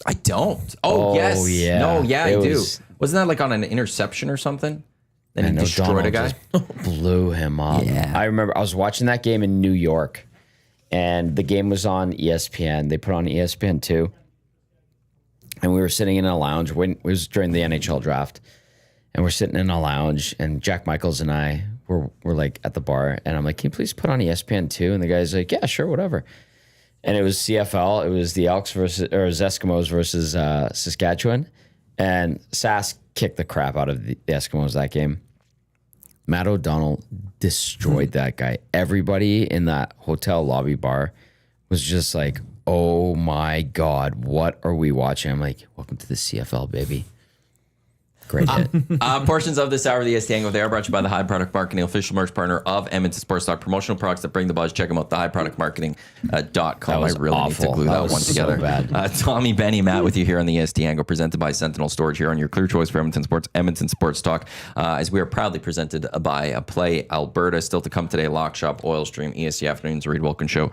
I don't. Oh yes. Yeah. No, yeah, I do. Wasn't that like on an interception or something? Then he destroyed a guy. Blew him up. Yeah. I remember I was watching that game in New York, and the game was on ESPN. They put on ESPN2. and we were sitting in a lounge when it was during the NHL draft, and we're sitting in a lounge, and Jack Michaels and I were like at the bar, and I'm like, can you please put on ESPN2? And the guy's like, yeah, sure, whatever. And it was CFL. It was the Elks Eskimos versus Saskatchewan, and Sask kicked the crap out of the Eskimos that game. Matt O'Donnell destroyed that guy. Everybody in that hotel lobby bar was just like, oh my God, what are we watching? I'm like, welcome to the CFL, baby. Great hit. Portions of this hour of the EST Hangout, they are brought to you by the High Product Marketing, official merch partner of Edmonton Sports Talk. Promotional products that bring the buzz. Check them out, thehighproductmarketing.com. I really need to glue that one together. So bad. Tommy, Benny, Matt with you here on the EST Hangout, presented by Sentinel Storage here on your clear choice for Edmonton Sports Talk, as we are proudly presented by Play Alberta. Still to come today, Lock Shop, Oil Stream, EST Afternoons, Reed Wilkins Show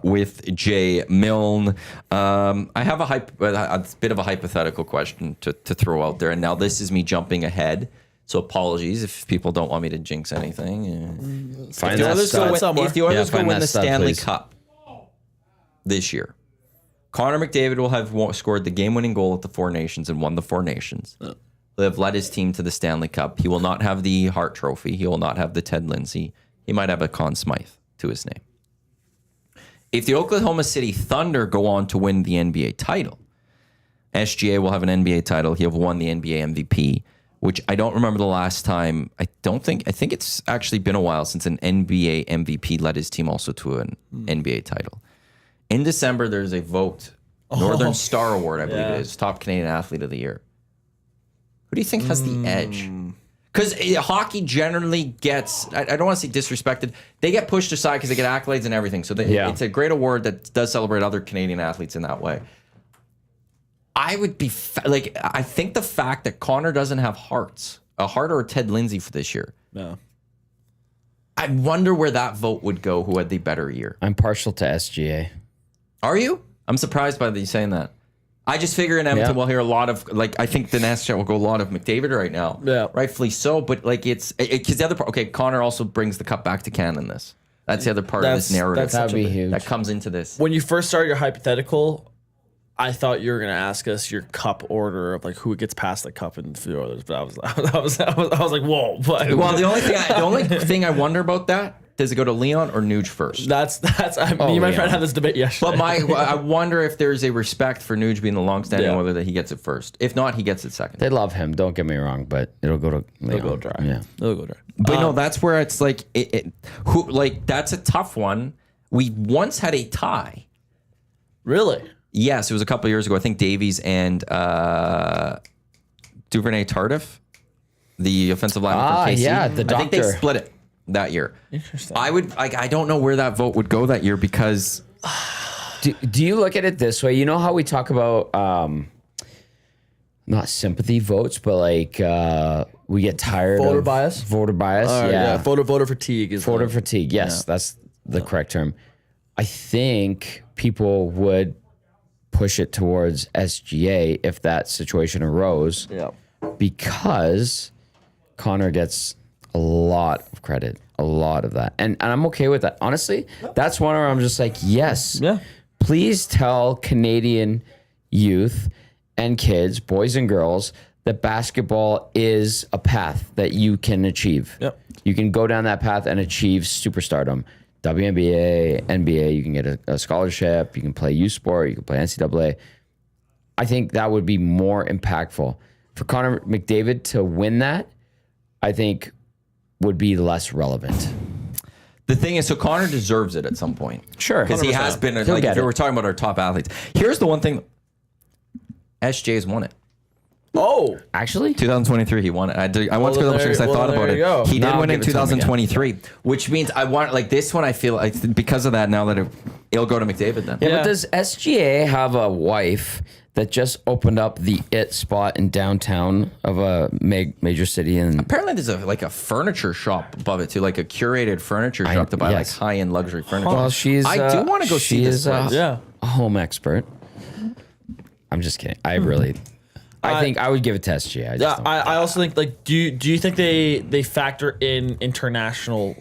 with Jay Milne. I have a bit of a hypothetical question to throw out there, and now this is me jumping ahead, so apologies if people don't want me to jinx anything. Find If the that Oilers go win the stud, Stanley please. Cup this year, Connor McDavid will have scored the game-winning goal at the Four Nations and won the Four Nations. He'll have led his team to the Stanley Cup. He will not have the Hart Trophy. He will not have the Ted Lindsay. He might have a Conn Smythe to his name. If the Oklahoma City Thunder go on to win the NBA title, SGA will have an NBA title. He'll have won the NBA MVP, which I don't remember the last time. I think it's actually been a while since an NBA MVP led his team also to an NBA title. In December, there's a vote. Northern Star Award, I believe it is. Top Canadian Athlete of the Year. Who do you think has the edge? Because hockey generally gets, I don't want to say disrespected. They get pushed aside because they get accolades and everything. So it's a great award that does celebrate other Canadian athletes in that way. I would be I think the fact that Connor doesn't have a Hart or a Ted Lindsay for this year. No. I wonder where that vote would go. Who had the better year? I'm partial to SGA. Are you? I'm surprised by you saying that. I just figure in Edmonton we'll hear a lot of I think the Nest chat will go a lot of McDavid right now. Yeah, rightfully so. But because the other part, Connor also brings the cup back to Canada in this. That's the other part of this narrative. That'd be huge. That comes into this. When you first started your hypothetical, I thought you were gonna ask us your cup order of who gets past the cup in the Oilers, but I was like, whoa. But well, the only thing I wonder about that, does it go to Leon or Nuge first? That's me and my friend had this debate yesterday. But I wonder if there's a respect for Nuge being the longstanding Oiler that he gets it first. If not, he gets it second. They love him. Don't get me wrong, but it'll go to Leon. It'll go dry. Yeah, it'll go dry. But no, that's where it's that's a tough one. We once had a tie. Really? Yes, it was a couple of years ago. I think Davies and Duvernay Tardif, the offensive lineman from KC. Yeah, the doctor. I think they split it that year. Interesting. I don't know where that vote would go that year because. Do you look at it this way? You know how we talk about not sympathy votes, but we get tired voter of bias. Voter bias. Yeah. Voter fatigue is voter fatigue. Yes, that's the correct term. I think people would push it towards SGA if that situation arose. Yeah. Because Connor gets a lot of credit, a lot of that. And I'm okay with that. Honestly, that's one where I'm just like, yes, please tell Canadian youth and kids, boys and girls, that basketball is a path that you can achieve. Yep. You can go down that path and achieve superstardom. WNBA, NBA, you can get a scholarship, you can play U Sport, you can play NCAA. I think that would be more impactful. For Connor McDavid to win that, I think would be less relevant. The thing is, so Connor deserves it at some point. Sure. Because he has been, if we're talking about our top athletes. Here's the one thing, SJ's won it. Oh, actually, 2023 he won it. I went to double check because I thought about it. He did win in 2023, which means I want this one. I feel like because of that now that it'll go to McDavid then. Yeah, but does SGA have a wife that just opened up the It spot in downtown of a major city? And apparently there's a furniture shop above it too, like a curated furniture shop to buy high end luxury furniture. Well, I do want to go see this place. A home expert. I'm just kidding. I really. I think I would give it to SGA. I also think do you think they factor in international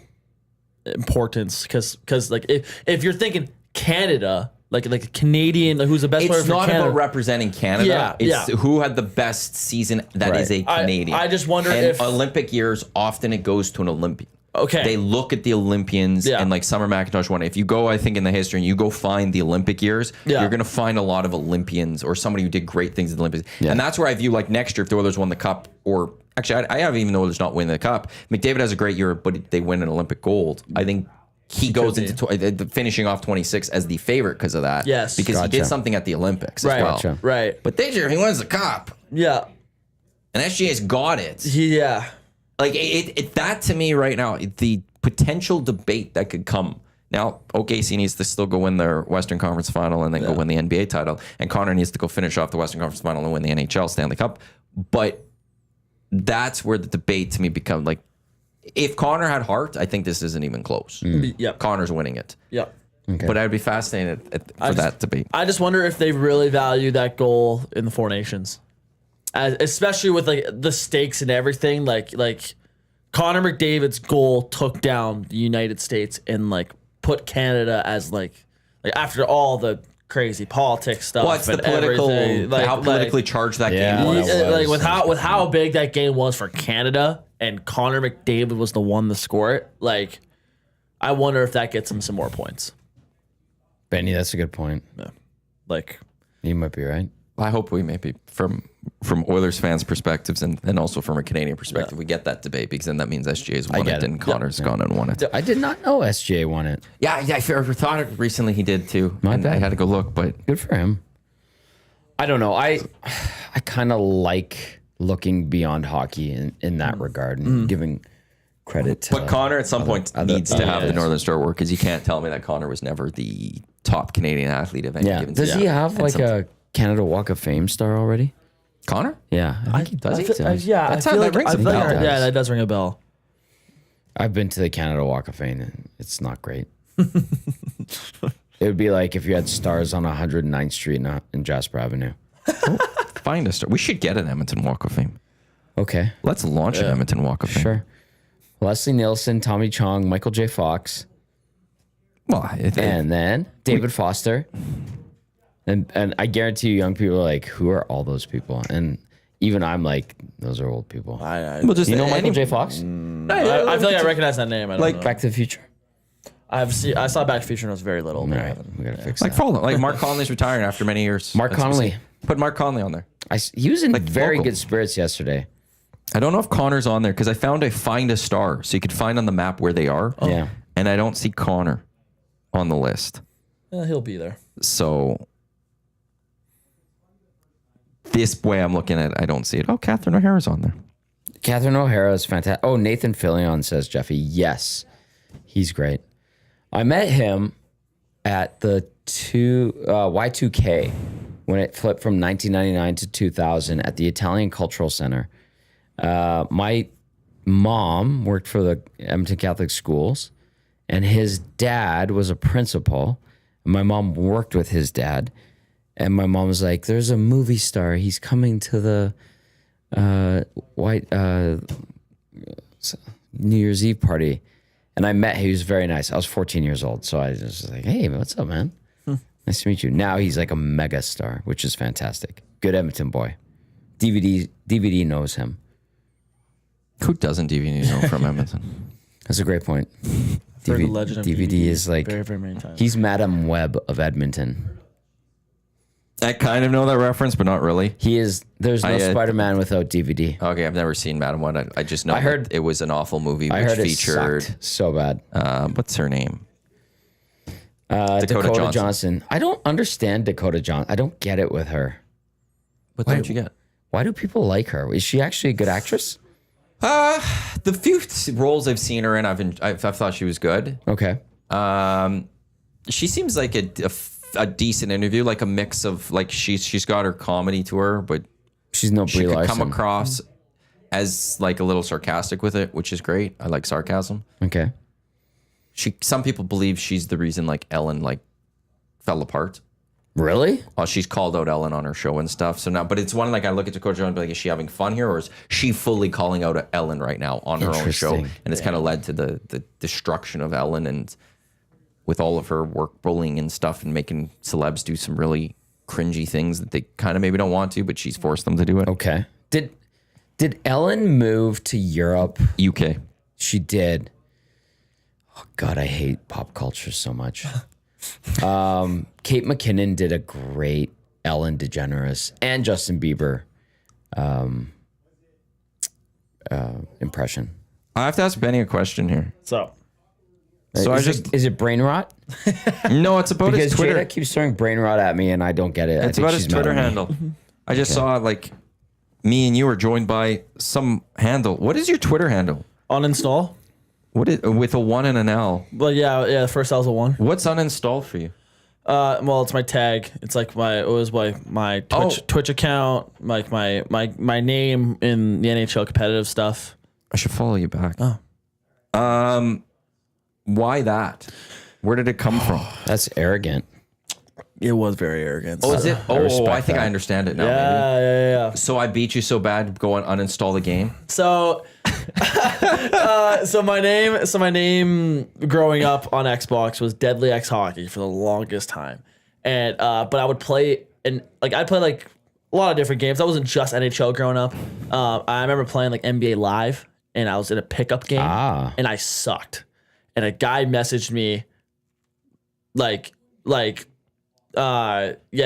importance because if you're thinking Canada, like a Canadian, like who's the best player It's for not Canada. about representing Canada. Yeah, It's yeah. who had the best season that is a Canadian. I just wonder and if- Olympic years, often it goes to an Olympian. Okay. They look at the Olympians Yeah. and like Summer McIntosh won. If you go, I think, in the history and you go find the Olympic years, Yeah. you're going to find a lot of Olympians or somebody who did great things at the Olympics. And that's where I view like next year, if the Oilers won the cup, or actually, I haven't even the Oilers not winning the cup. McDavid has a great year, but they win an Olympic gold. I think he goes into finishing off 26 as the favorite because of that. Yes. Because he did something at the Olympics as well. Gotcha. Right. But this year, he wins the cup. Yeah. And SGA's got it. Yeah. Like that to me right now, the potential debate that could come. Now, OKC needs to still go win their Western Conference final and then go win the NBA title. And Connor needs to go finish off the Western Conference final and win the NHL Stanley Cup. But that's where the debate to me become like, if Connor had heart, I think this isn't even close. Yep. Connor's winning it. Yep. Okay. But I'd be fascinated for that debate. I just wonder if they really value that goal in the Four Nations, especially with like the stakes and everything. Like Connor McDavid's goal took down the United States and like put Canada as like after all the crazy politics stuff. What's the and political? everything, How politically charged that Yeah. game was? Yeah. like with how big that game was for Canada, and Connor McDavid was the one to score it. Like, I wonder if that gets him some more points. Benny, that's a good point. Like, You might be right. I hope we maybe from Oilers fans' perspectives and also from a Canadian perspective, we get that debate, because then that means SGA's won get it it. and Connor's gone and won it. I did not know SGA won it. Yeah, I thought it recently he did too. My and bad. I had to go look, but Good for him. I don't know. I kind of like looking beyond hockey in that regard and giving credit to. but Connor at some point needs to have the players. Northern Star work, because you can't tell me that Connor was never the top Canadian athlete of any Yeah. given Does season. he have And like some- a Canada Walk of Fame star already? Connor? Yeah, I think he does. I feel, yeah, That's I how feel that like, rings I a feel like bell. yeah, that does ring a bell. I've been to the Canada Walk of Fame and it's not great. It would be like if you had stars on 109th Street in Jasper Avenue. Find a star. We should get an Edmonton Walk of Fame. Okay, Let's launch an Edmonton Walk of Fame. sure. Leslie Nielsen, Tommy Chong, Michael J. Fox, Well, and then David Foster. And I guarantee you young people are like, who are all those people? And even I'm like, those are old people. well, just You know Michael any- J. Fox? I feel like I recognize that name. I don't know. Back to the Future? I saw Back to the Future when I was very little. All right, we gotta fix like that. follow. Like Mark Conley's retiring after many years. Mark Connolly. Put Mark Conley on there. He was in very local. good spirits yesterday. I don't know if Connor's on there, because I found a find a star, so you could find on the map where they are. Yeah. And I don't see Connor on the list. He'll be there. So this way I'm looking at it, I don't see it. Oh, Catherine O'Hara's on there. Catherine O'Hara is fantastic. Oh, Nathan Fillion, says Jeffy. Yes, he's great. I met him at the Y2K when it flipped from 1999 to 2000 at the Italian Cultural Center. My mom worked for the Edmonton Catholic Schools, and his dad was a principal. My mom worked with his dad, and my mom was like, "There's a movie star. He's coming to the New Year's Eve party." And I met him. He was very nice. I was 14 years old, so I was just like, "Hey, what's up, man? Nice to meet you." Now he's like a mega star, which is fantastic. Good Edmonton boy. DVD knows him. Who doesn't DVD know from Edmonton? That's a great point. Heard the legend of DVD is like very, very many times. he's Madam Web of Edmonton. I kind of know that reference, but not really. He is. There's no I, Spider-Man without DVD. Okay, I've never seen Madam One. I just know I heard- that it was an awful movie I which heard it featured sucked so bad. What's her name? Dakota Johnson. Johnson. I don't understand Dakota Johnson. I don't get it with her. What did you get? Why do people like her? Is she actually a good actress? The few roles I've seen her in, I've thought she was good. Okay. She seems like a decent interview, like a mix of like she's got her comedy to her, but She's no she Brie could Larson. come across as like a little sarcastic with it, which is great. I like sarcasm. Okay. Some people believe she's the reason like Ellen like fell apart. Really? She's called out Ellen on her show and stuff. So now, but it's one like I look at Dakota Johnson and be like, is she having fun here, or is she fully calling out Ellen right now on her own show? Interesting. And it's kind of led to the destruction of Ellen. And with all of her work bullying and stuff and making celebs do some really cringy things that they kind of maybe don't want to, but she's forced them to do it. Okay. Did Ellen move to Europe? UK. She did. Oh God, I hate pop culture so much. Kate McKinnon did a great Ellen DeGeneres and Justin Bieber impression. I have to ask Benny a question here. So Is it brain rot? No, it's about Because his Twitter. Jada keeps throwing brain rot at me, and I don't get it. It's about his Twitter handle. I just saw like me and you were joined by some handle. What is your Twitter handle? uninstall. What is with a 1 and an L? But yeah, the first L was a 1. What's uninstalled for you? Well, it's my tag. It's like my Twitch account, like my name in the NHL competitive stuff. I should follow you back. Oh. Why that? Where did it come from? That's arrogant. It was very arrogant. Oh, is it? Oh, respect I think that. I understand it now. Yeah, Maybe. yeah. So I beat you so bad, go and uninstall the game. So, so my name growing up on Xbox was Deadly X Hockey for the longest time, and but I would play I'd play like a lot of different games. I wasn't just NHL growing up. I remember playing like NBA Live, and I was in a pickup game, and I sucked. And a guy messaged me,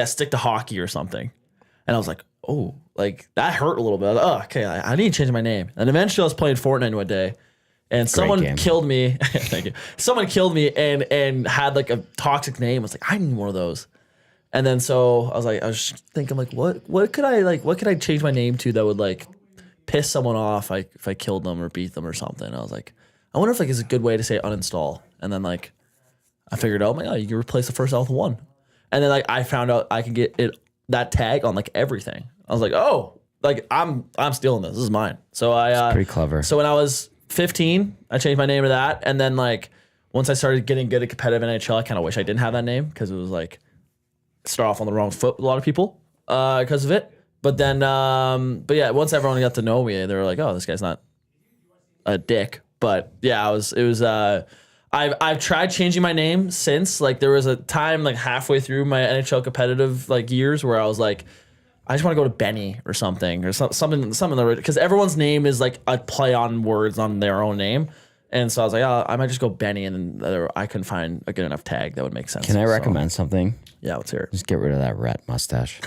stick to hockey or something. And I was like, oh, like that hurt a little bit. I was like, oh, okay, I need to change my name. And eventually I was playing Fortnite one day and someone game. killed me. Thank you. Someone killed me and had like a toxic name. I was like, I need more of those. And then so I was just thinking like, what could I change my name to that would like piss someone off like if I killed them or beat them or something. And I was like, I wonder if like it's a good way to say uninstall. And then like I figured out, you can replace the first L with 1. And then like I found out I can get that tag on like everything. I was like, oh, like I'm stealing this. This is mine. So It's pretty clever. So when I was 15, I changed my name to that. And then like once I started getting good at competitive NHL, I kind of wish I didn't have that name because it was like start off on the wrong foot with a lot of people because of it. But then, but yeah, once everyone got to know me, they were like, oh, this guy's not a dick. But yeah, I've tried changing my name since. Like there was a time like halfway through my NHL competitive like years where I was like, I just want to go to Benny or something or something because everyone's name is like a play on words on their own name. And so I was like, oh, I might just go Benny, and then I couldn't find a good enough tag that would make sense. Can I recommend something? Yeah, let's hear it. Just get rid of that rat mustache.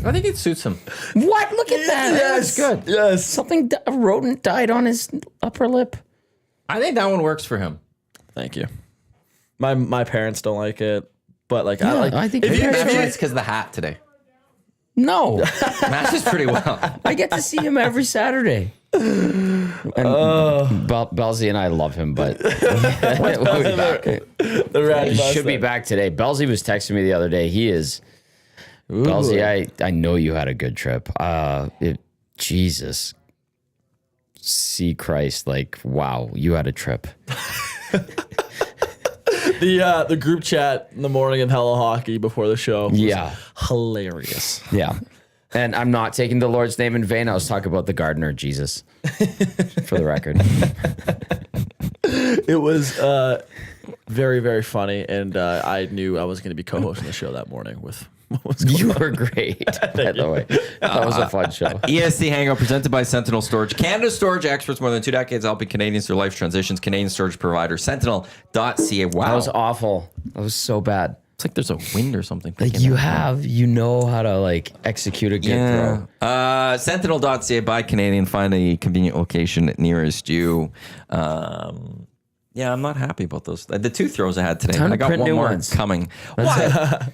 I think it suits him. What? Look at that. Yes. That's good. Yes. Something, a rodent died on his upper lip. I think that one works for him. Thank you. My parents don't like it, but like Yeah, I like. I think if your you parents Actually, don't it's because of the hat today. No. Matches pretty well. I get to see him every Saturday. And Belzy and I love him, but we'll be back. the rat He should be mustache. back today. Belzy was texting me the other day. He is. Belzy, I know you had a good trip. Jesus. See Christ, like, wow, you had a trip. The group chat in the morning of Hello Hockey before the show was hilarious. Yeah. And I'm not taking the Lord's name in vain. I was talking about the gardener, Jesus, for the record. It was very, very funny, and I knew I was going to be co-hosting the show that morning with what was going You on. were great, by the way. That was a fun show. EST Hangout presented by Sentinel Storage. Canada's storage experts, more than 2 decades, helping Canadians through life transitions. Canadian storage provider, sentinel.ca. Wow. That was awful. That was so bad. It's like there's a wind or something. Like picking up. you know how to like execute a good throw. Sentinel.ca by Canadian. Find a convenient location nearest you. Yeah, I'm not happy about those. The 2 throws I had today. Time to I got print one new more ones. coming. What?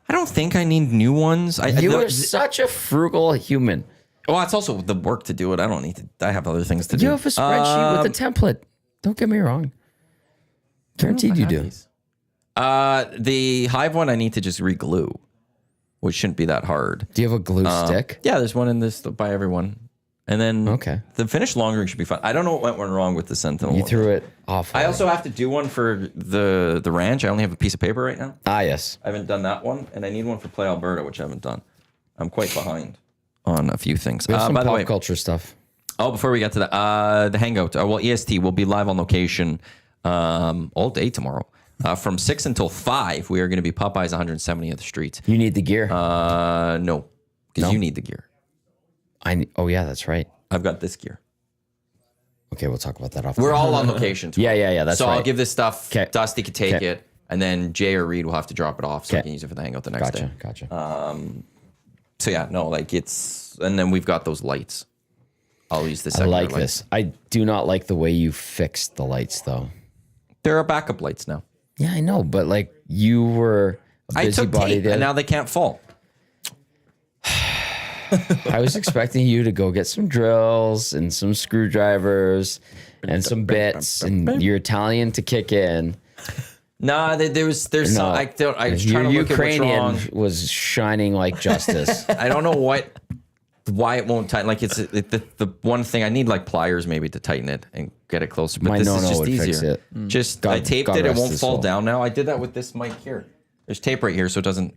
I don't think I need new ones. You are such a frugal human. Well, it's also the work to do it. I don't need to. I have other things to do. You have a spreadsheet with a template. Don't get me wrong. Guaranteed you do. The Hive one I need to just re-glue, which shouldn't be that hard. Do you have a glue stick? Yeah, there's one in this by everyone. And then the finished long ring should be fun. I don't know what went wrong with the Sentinel. You one. threw it off. I also have to do one for the ranch. I only have a piece of paper right now. Ah, yes. I haven't done that one, and I need one for Play Alberta, which I haven't done. I'm quite behind on a few things. We have some by the pop way, culture stuff. oh, before we get to that, the Hangout. Well, EST will be live on location all day tomorrow. From 6 until 5, we are going to be Popeyes 170th Street. You need the gear. No, because No? you need the gear. Oh yeah, that's right. I've got this gear. Okay, we'll talk about that off. We're all on location. Yeah. That's so right. I'll give this stuff. 'Kay. Dusty could take 'Kay. it, and then Jay or Reed will have to drop it off so I 'Kay. can use it for the hangout the next day. Gotcha. So yeah, no, like it's, and then we've got those lights. I'll use the I secondary like lights. this. I do not like the way you fixed the lights, though. There are backup lights now. Yeah, I know, but like you were a I took busybody tape, there. and now they can't fall. I was expecting you to go get some drills and some screwdrivers and some bits and your Italian to kick in. Nah, there's some. No, I was your trying to look at what's Ukrainian wrong. was shining like justice. I don't know why it won't tighten. Like the one thing I need like pliers maybe to tighten it and get it closer. But My this is no-no just would easier. fix it. Just God- I taped God it. It rest won't his fall soul. down now. I did that with this mic here. There's tape right here, so it doesn't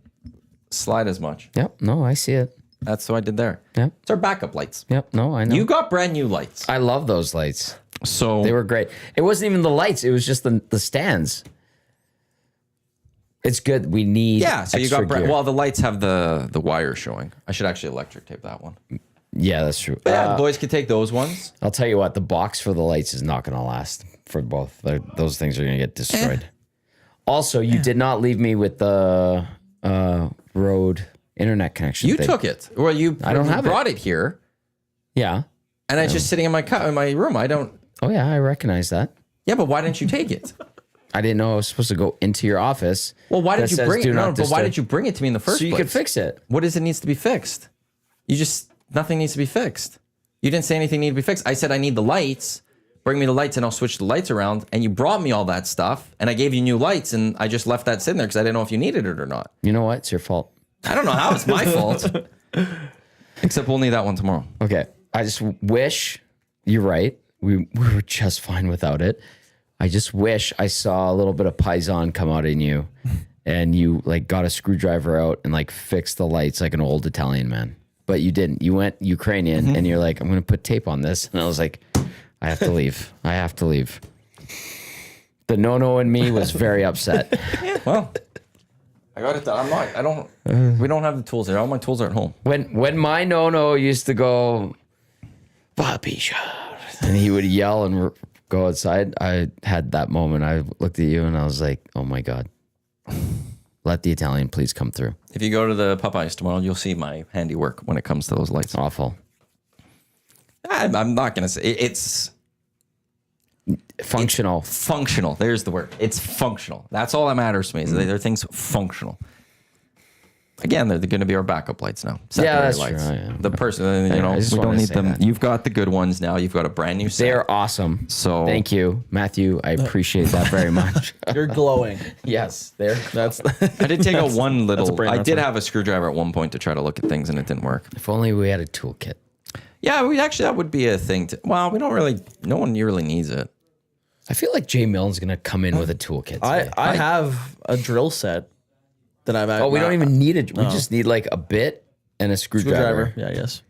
slide as much. Yep, no, I see it. That's what I did there. Yep, It's our backup lights. yep, no, I know. You got brand new lights. I love those lights. So They were great. It wasn't even the lights. It was just the stands. It's good. We need so you extra got gear. well, the lights have the wire showing. I should actually electric tape that one. Yeah, that's true. Yeah, the boys could take those ones. I'll tell you what, the box for the lights is not going to last for both. Those things are going to get destroyed. Also, you did not leave me with the road internet connection. You thing. took it. Well, you I don't have brought it here, Yeah. and it's just sitting in my room. I don't. Oh, yeah, I recognize that. Yeah, but why didn't you take it? I didn't know I was supposed to go into your office. Well, why that did you says bring it? do No, not but why disturb. did you bring it to me in the first So you place? could fix it. What is it needs to be fixed? Nothing needs to be fixed. You didn't say anything needed to be fixed. I said I need the lights. Bring me the lights and I'll switch the lights around. And you brought me all that stuff and I gave you new lights and I just left that sitting there because I didn't know if you needed it or not. You know what? It's your fault. I don't know how it's my fault. Except we'll need that one tomorrow. Okay. I just wish you're right. We were just fine without it. I just wish I saw a little bit of Paisan come out in you and you like got a screwdriver out and like fixed the lights like an old Italian man. But you didn't. You went Ukrainian and you're like, I'm going to put tape on this. And I was like, I have to leave. I have to leave. The no-no in me was very upset. Well, I got it done. We don't have the tools there. All my tools are at home. When my no-no used to go, Babisha, and he would yell and go outside, I had that moment. I looked at you and I was like, oh my God. Let the Italian please come through. If you go to the Popeyes tomorrow, you'll see my handiwork when it comes to those lights. Awful. I'm not going to say it's Functional. functional. There's the word. It's functional. That's all that matters to me. Is they're things functional. Again, they're going to be our backup lights now. Secondary that's lights. true. Yeah. The person, you know, I just we don't wanted to need say them. that. You've got the good ones now. You've got a brand new set. They're awesome. So- thank you, Matthew. I appreciate that very much. You're glowing. Yes, they're. That's I did take a one little. brain I did reference. have a screwdriver at one point to try to look at things, and it didn't work. If only we had a toolkit. Yeah, that would be a thing. Well, we don't really. No one really needs it. I feel like Jay Milne's gonna come in with a toolkit. Today. I have a drill set that I've. Oh, we don't even need it. We just need like a bit and a screwdriver. Yeah, yes.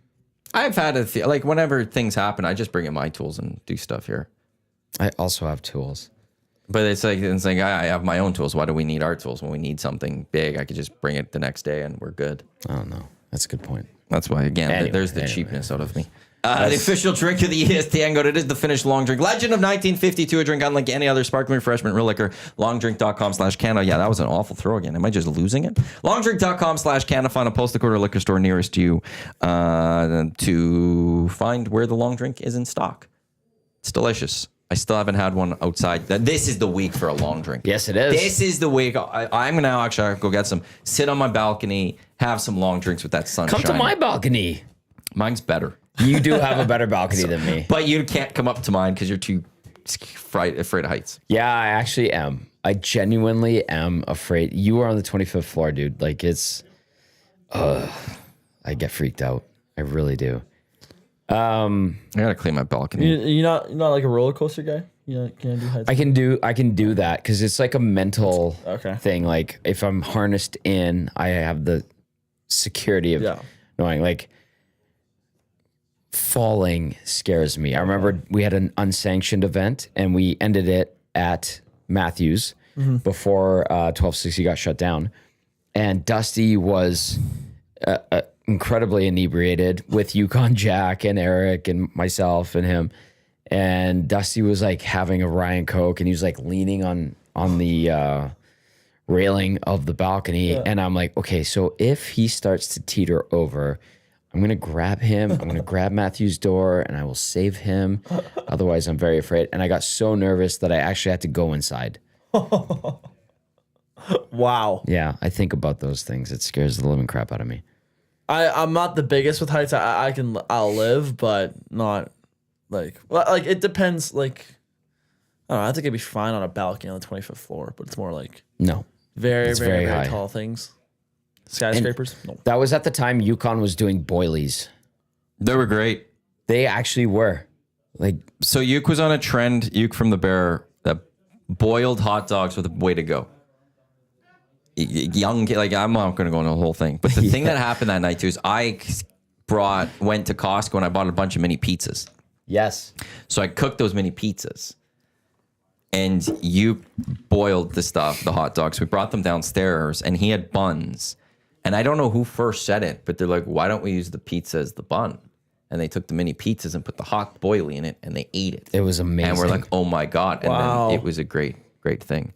I've had like whenever things happen, I just bring in my tools and do stuff here. I also have tools. But it's like I have my own tools. Why do we need our tools when we need something big? I could just bring it the next day and we're good. I don't know. That's a good point. That's why again, Anyway, there's the anyway. cheapness out of me. The official drink of the EST Hangout. It is the Finnish long drink. Legend of 1952. A drink unlike any other sparkling refreshment, real liquor. Longdrink.com/Canada. Yeah, that was an awful throw again. Am I just losing it? Longdrink.com/Canada. Find a postal code or liquor store nearest you to find where the long drink is in stock. It's delicious. I still haven't had one outside. This is the week for a long drink. Yes, it is. This is the week. I'm going to actually go get some, sit on my balcony, have some long drinks with that sunshine. Come to my balcony. Mine's better. You do have a better balcony than me. But you can't come up to mine because you're too afraid of heights. Yeah, I actually am. I genuinely am afraid. You are on the 25th floor, dude. Like it's, I get freaked out. I really do. I gotta clean my balcony. You're not like a roller coaster guy. You can't do heights. I can do that because it's like a mental Okay. thing. Like if I'm harnessed in, I have the security of knowing. Like falling scares me. I remember we had an unsanctioned event and we ended it at Matthews, before 1260 got shut down. And Dusty was incredibly inebriated with Yukon Jack and Eric and myself and him. And Dusty was like having a Ryan Coke, and he was like leaning on the railing of the balcony. Yeah. And I'm like, okay, so if he starts to teeter over, I'm going to grab him. I'm going to grab Matthew's door and I will save him. Otherwise, I'm very afraid. And I got so nervous that I actually had to go inside. Wow. Yeah, I think about those things. It scares the living crap out of me. I'm not the biggest with heights. I'll live, but not like it depends. Like, I don't know. I think I'd be fine on a balcony on the 25th floor, but it's more like no, very, very, very high. tall things. Skyscrapers? No. That was at the time Yukon was doing boilies. They were great. They actually were. Like, so Uke was on a trend, Uke from the Bear, that boiled hot dogs with a way to go. Young, like, I'm not going to go into the whole thing. But the thing that happened that night, too, is I went to Costco and I bought a bunch of mini pizzas. yes. So I cooked those mini pizzas. And you boiled the hot dogs. We brought them downstairs and he had buns. And I don't know who first said it, but they're like, why don't we use the pizza as the bun? And they took the mini pizzas and put the hot boilie in it and they ate it. It was amazing. And we're like, oh my God. And wow. then it was a great, great thing.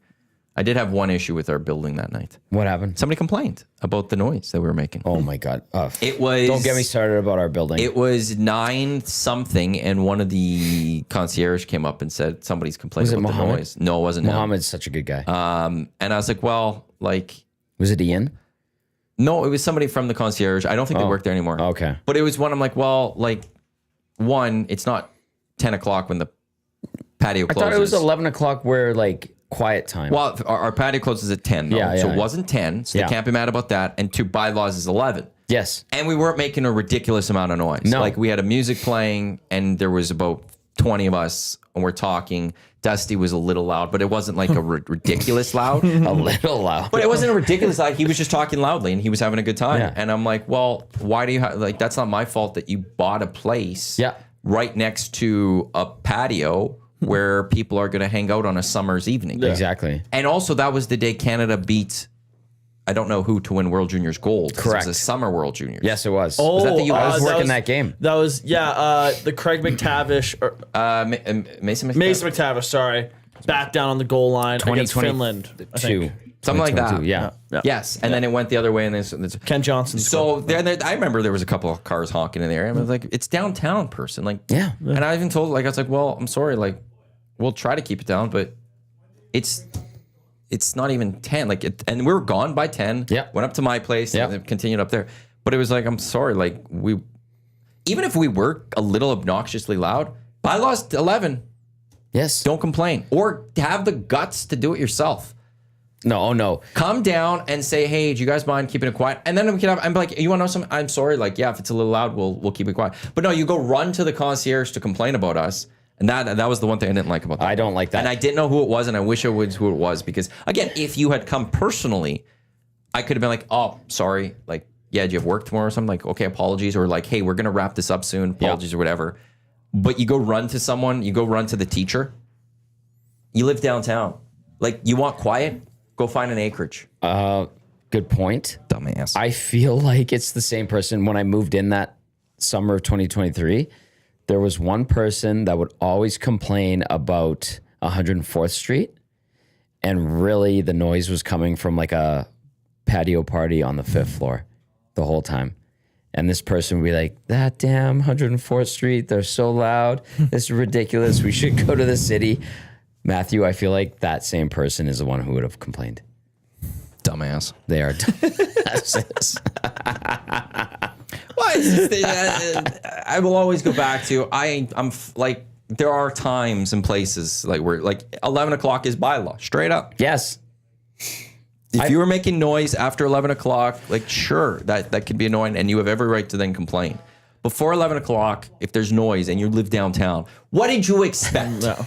I did have one issue with our building that night. What happened? Somebody complained about the noise that we were making. Oh my God. It was. Don't get me started about our building. It was 9 something, and one of the concierge came up and said somebody's complaining about the noise. No, it wasn't him. Mohammed's such a good guy. And I was like, well, like. Was it Ian? No, it was somebody from the concierge. I don't think they work there anymore. Okay. But it was one, I'm like, well, like, one, it's not 10 o'clock when the patio closes. I thought it was 11 o'clock where, like, quiet time. Well, our patio closes at 10, though. Yeah, so yeah. it wasn't 10, so they can't be mad about that. And 2, bylaws is 11. Yes. And we weren't making a ridiculous amount of noise. No. Like, we had a music playing, and there was about 20 of us, and we're talking. Dusty was a little loud, but it wasn't like a ridiculous loud. A little loud. But it wasn't a ridiculous loud. He was just talking loudly, and he was having a good time. Yeah. And I'm like, well, why do you like? That's not my fault that you bought a place right next to a patio where people are going to hang out on a summer's evening. Yeah. Exactly. And also, that was the day Canada beat, I don't know who, to win World Juniors gold. Correct. It was a summer World Juniors. Yes, it was. Was that the U.S.? I was working that game. That was, the Craig McTavish. Mason McTavish, sorry. Back down on the goal line against Finland. I think. Something like that. Yeah. Yes. And then it went the other way. And there's Ken Johnson. So I remember there was a couple of cars honking in the area. I was like, it's downtown, person. Like, yeah. And I even told, like, I was like, well, I'm sorry. Like, we'll try to keep it down, but it's not even 10. Like, and we were gone by 10. Yeah. Went up to my place and then continued up there. But it was like, I'm sorry. Like, even if we were a little obnoxiously loud, bylaws 11. Yes. Don't complain. Or have the guts to do it yourself. No. Come down and say, hey, do you guys mind keeping it quiet? And then we can I'm like, you want to know something? I'm sorry. Like, yeah, if it's a little loud, we'll keep it quiet. But no, you go run to the concierge to complain about us. And that was the one thing I didn't like about that. I don't like that. And I didn't know who it was, and I wish I was who it was. Because, again, if you had come personally, I could have been like, oh, sorry. Like, yeah, do you have work tomorrow or something? Like, okay, apologies. Or like, hey, we're going to wrap this up soon. Apologies or whatever. But you go run to someone. You go run to the teacher. You live downtown. Like, you want quiet? Go find an acreage. Good point. Dumbass. I feel like it's the same person. When I moved in that summer of 2023, there was one person that would always complain about 104th Street. And really, the noise was coming from like a patio party on the 5th floor the whole time. And this person would be like, that damn 104th Street, they're so loud. This is ridiculous. We should go to the city. Matthew, I feel like that same person is the one who would have complained. Dumbass. They are dumbasses. Well, it's just, I will always go back to, I'm like, there are times and places like where like 11 o'clock is bylaw, straight up. Yes. If you were making noise after 11 o'clock, like, sure, that could be annoying, and you have every right to then complain. Before 11 o'clock, if there's noise and you live downtown, what did you expect? No.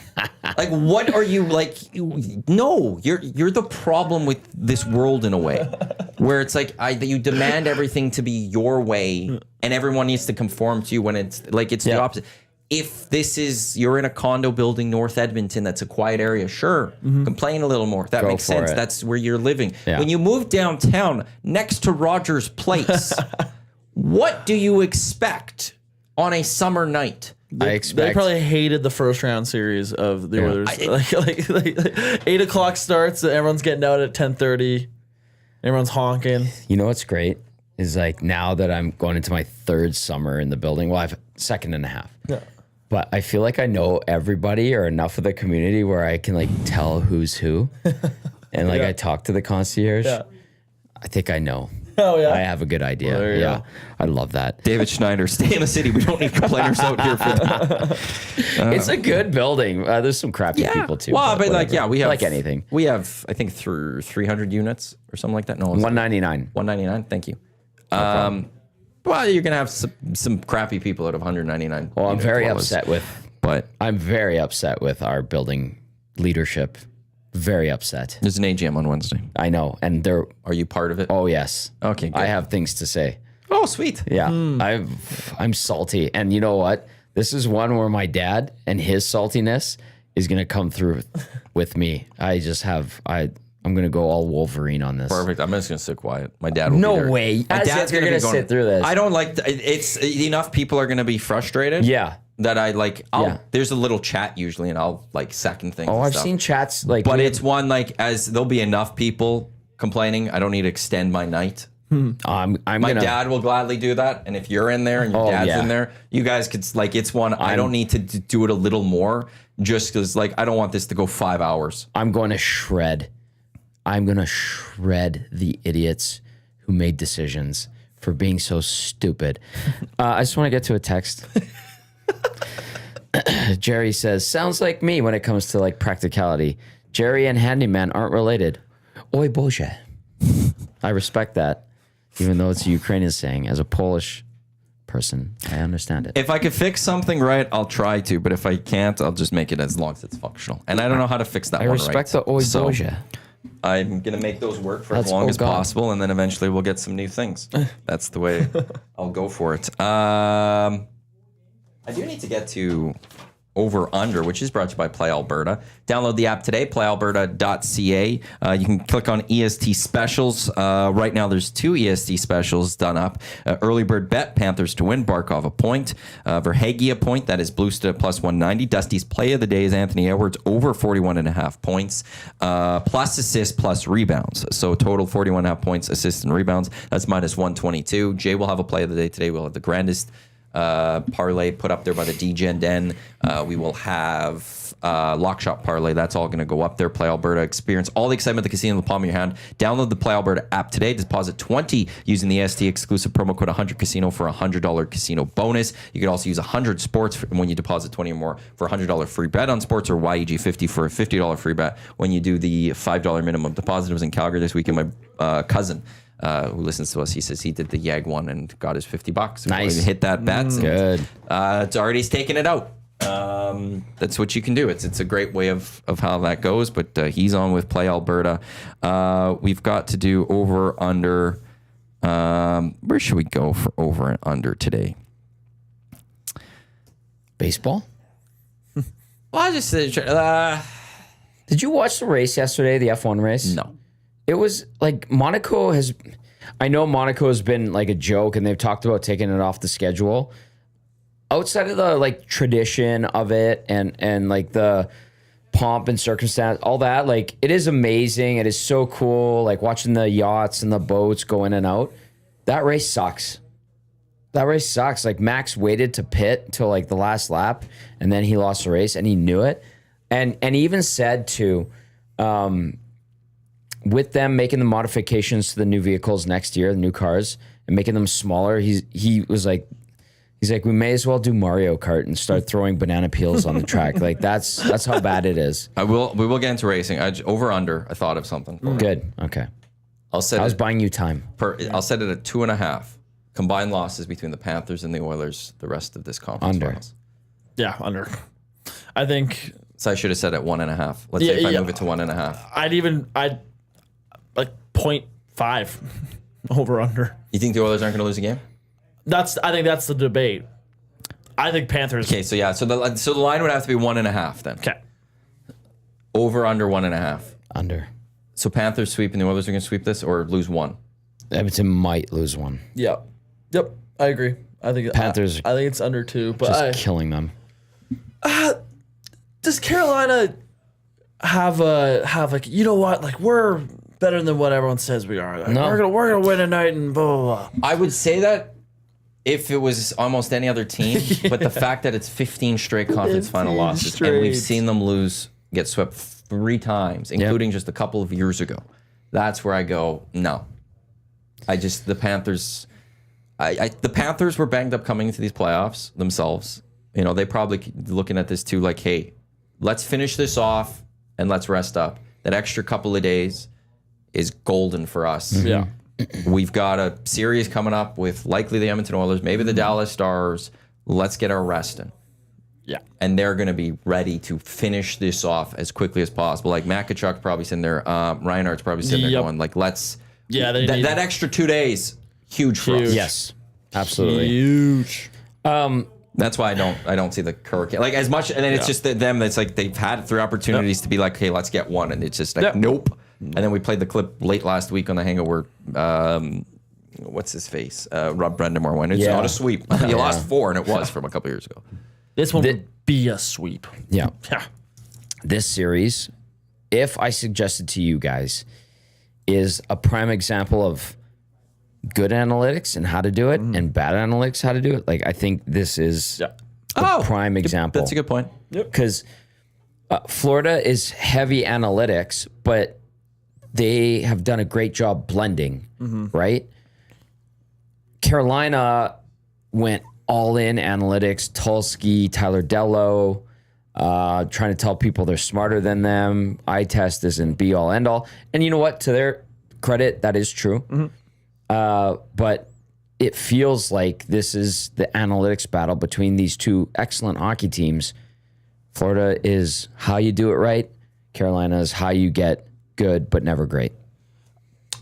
Like, what are you like? No, you're the problem with this world in a way, where it's like you demand everything to be your way, and everyone needs to conform to you when it's like it's the opposite. if you're in a condo building, North Edmonton, that's a quiet area, sure, complain a little more. That makes for sense. it. That's where you're living. Yeah. When you move downtown next to Rogers Place, what do you expect on a summer night? I They expect probably hated the first round series of the Oilers. Like 8 o'clock starts. Everyone's getting out at 10:30. Everyone's honking. You know what's great is like now that I'm going into my third summer in the building. Well, I've second and a half. Yeah. But I feel like I know everybody or enough of the community where I can like tell who's who. And like I talk to the concierge. Yeah. I think I know. Oh yeah. I have a good idea. Well, there you go. I love that. David Schneider, stay in the city. We don't need complainers out here for that. It's a good building. There's some crappy people too. Well, but like, whatever. yeah, we have like anything. We have, I think, through 300 units or something like that. No, 199. 199. Thank you. Well, you're gonna have some crappy people out of 199. Well, I'm very dwellers. upset with. But I'm very upset with our building leadership. Very upset. there's an AGM on Wednesday. I know, and they're. Are you part of it? Oh yes. Okay, good. I have things to say. Oh, sweet. Yeah, I'm salty, and you know what? This is one where my dad and his saltiness is gonna come through with me. I'm gonna go all Wolverine on this. Perfect. I'm just gonna sit quiet. My dad will No be there. way. My As dad's if you're gonna gonna be sit through this. I don't like. It's enough people are gonna be frustrated. Yeah. That I like. Yeah. There's a little chat usually, and I'll like second things. Oh, and I've stuff. seen chats like. But it's one like as there'll be enough people complaining. I don't need to extend my night. I'm My gonna. dad will gladly do that, and if you're in there and your Oh, dad's yeah. in there, you guys could like. It's one. I don't need to do it a little more, just because like I don't want this to go 5 hours. I'm going to shred. I'm going to shred the idiots who made decisions for being so stupid. I just want to get to a text. Jerry says, sounds like me when it comes to like practicality. Jerry and Handyman aren't related. Oj Boże. I respect that, even though it's a Ukrainian saying. As a Polish person, I understand it. If I could fix something right, I'll try to. But if I can't, I'll just make it as long as it's functional. And I don't know how to fix that I one respect right. the Oj So Boże. I'm going to make those work for as That's long oh as God. possible, and then eventually we'll get some new things. That's the way I'll go for it. I do need to get to Over Under, which is brought to you by Play Alberta. Download the app today, playalberta.ca. You can click on EST specials. Right now, there's 2 EST specials done up. Early Bird Bet, Panthers to win, Barkov a point. Verhaeghe a point, that is Blues to plus 190. Dusty's play of the day is Anthony Edwards, over 41.5 points. Plus assists, plus rebounds. So total 41.5 points, assists, and rebounds. That's minus 122. Jay will have a play of the day today. We'll have the grandest parlay put up there by the DGen Den. We will have Lock Shot parlay. That's all going to go up there. Play Alberta. Experience all the excitement of the casino in the palm of your hand. Download the Play Alberta app today. Deposit 20 using the ST exclusive promo code 100 Casino for a $100 casino bonus. You can also use 100 Sports when you deposit 20 or more for a $100 free bet on sports, or YEG50 for a $50 free bet when you do the $5 minimum deposit. I was in Calgary this weekend. My cousin who listens to us, he says he did the YAG one and got his $50. Nice. He hit that bet. Good. It's already taken it out. That's what you can do. It's a great way of how that goes. But he's on with Play Alberta. We've got to do over under. Where should we go for over and under today? Baseball? Well, I just Did you watch the race yesterday, the F1 race? no. It was like Monaco has. I know Monaco has been like a joke, and they've talked about taking it off the schedule. Outside of the like tradition of it, and like the pomp and circumstance, all that, like it is amazing. It is so cool. Like watching the yachts and the boats go in and out. That race sucks. That race sucks. Like Max waited to pit until like the last lap, and then he lost the race, and he knew it. And he even said to. With them making the modifications to the new vehicles next year, the new cars, and making them smaller, he was like, he's like, we may as well do Mario Kart and start throwing banana peels on the track. Like that's how bad it is. We will get into racing. Over under. I thought of something. Good. Okay. I'll set I was it buying you time. I'll set it at 2.5 combined losses between the Panthers and the Oilers the rest of this conference Under. finals. Yeah, under. I think So I should have said at 1.5. Let's say if I move it to 1.5. I'd like 0.5 over under. You think the Oilers aren't going to lose a game? I think that's the debate. I think Panthers. Okay, so yeah, so the line would have to be 1.5 then. Okay. Over under 1.5. Under. So Panthers sweep and the Oilers are going to sweep this or lose one. Edmonton might lose one. Yep. I agree. I think Panthers. I think it's under 2, but Just killing them. does Carolina have like, you know what, like we're better than what everyone says we are. Like, No. we're gonna win tonight and blah blah blah. I would say that if it was almost any other team, but the fact that it's 15 straight conference final 15 losses, and we've straight. seen them get swept 3 times, including just a couple of years ago, that's where I go, no. The Panthers, the Panthers were banged up coming into these playoffs themselves. You know, they probably looking at this too, like, hey, let's finish this off and let's rest up. That extra couple of days is golden for us. Yeah. We've got a series coming up with likely the Edmonton Oilers, maybe the Dallas Stars. Let's get our rest in. Yeah. And they're going to be ready to finish this off as quickly as possible. Like Makachuk probably sitting there, Reinhardt's probably sitting there Yep. going, like, let's. Yeah, they need that extra 2 days, huge for us. Yes, absolutely. huge. That's why I don't see the Hurricane like as much, and then it's just that them. That's like they've had 3 opportunities to be like, hey, let's get one, and it's just like nope. And then we played the clip late last week on the Hangout where what's his face, Rob Brendamore went. It's not a sweep. You lost 4, and it was from a couple years ago. This one would be a sweep. Yeah. Yeah. This series, if I suggested to you guys, is a prime example of good analytics and how to do it and bad analytics, how to do it. Like, I think this is a prime example. That's a good point. Because Florida is heavy analytics, but they have done a great job blending, right? Carolina went all in analytics, Tulski, Tyler Dello, trying to tell people they're smarter than them. Eye test isn't be all end all. And you know what? To their credit, that is true. But it feels like this is the analytics battle between these 2 excellent hockey teams. Florida is how you do it right. Carolina is how you get good but never great.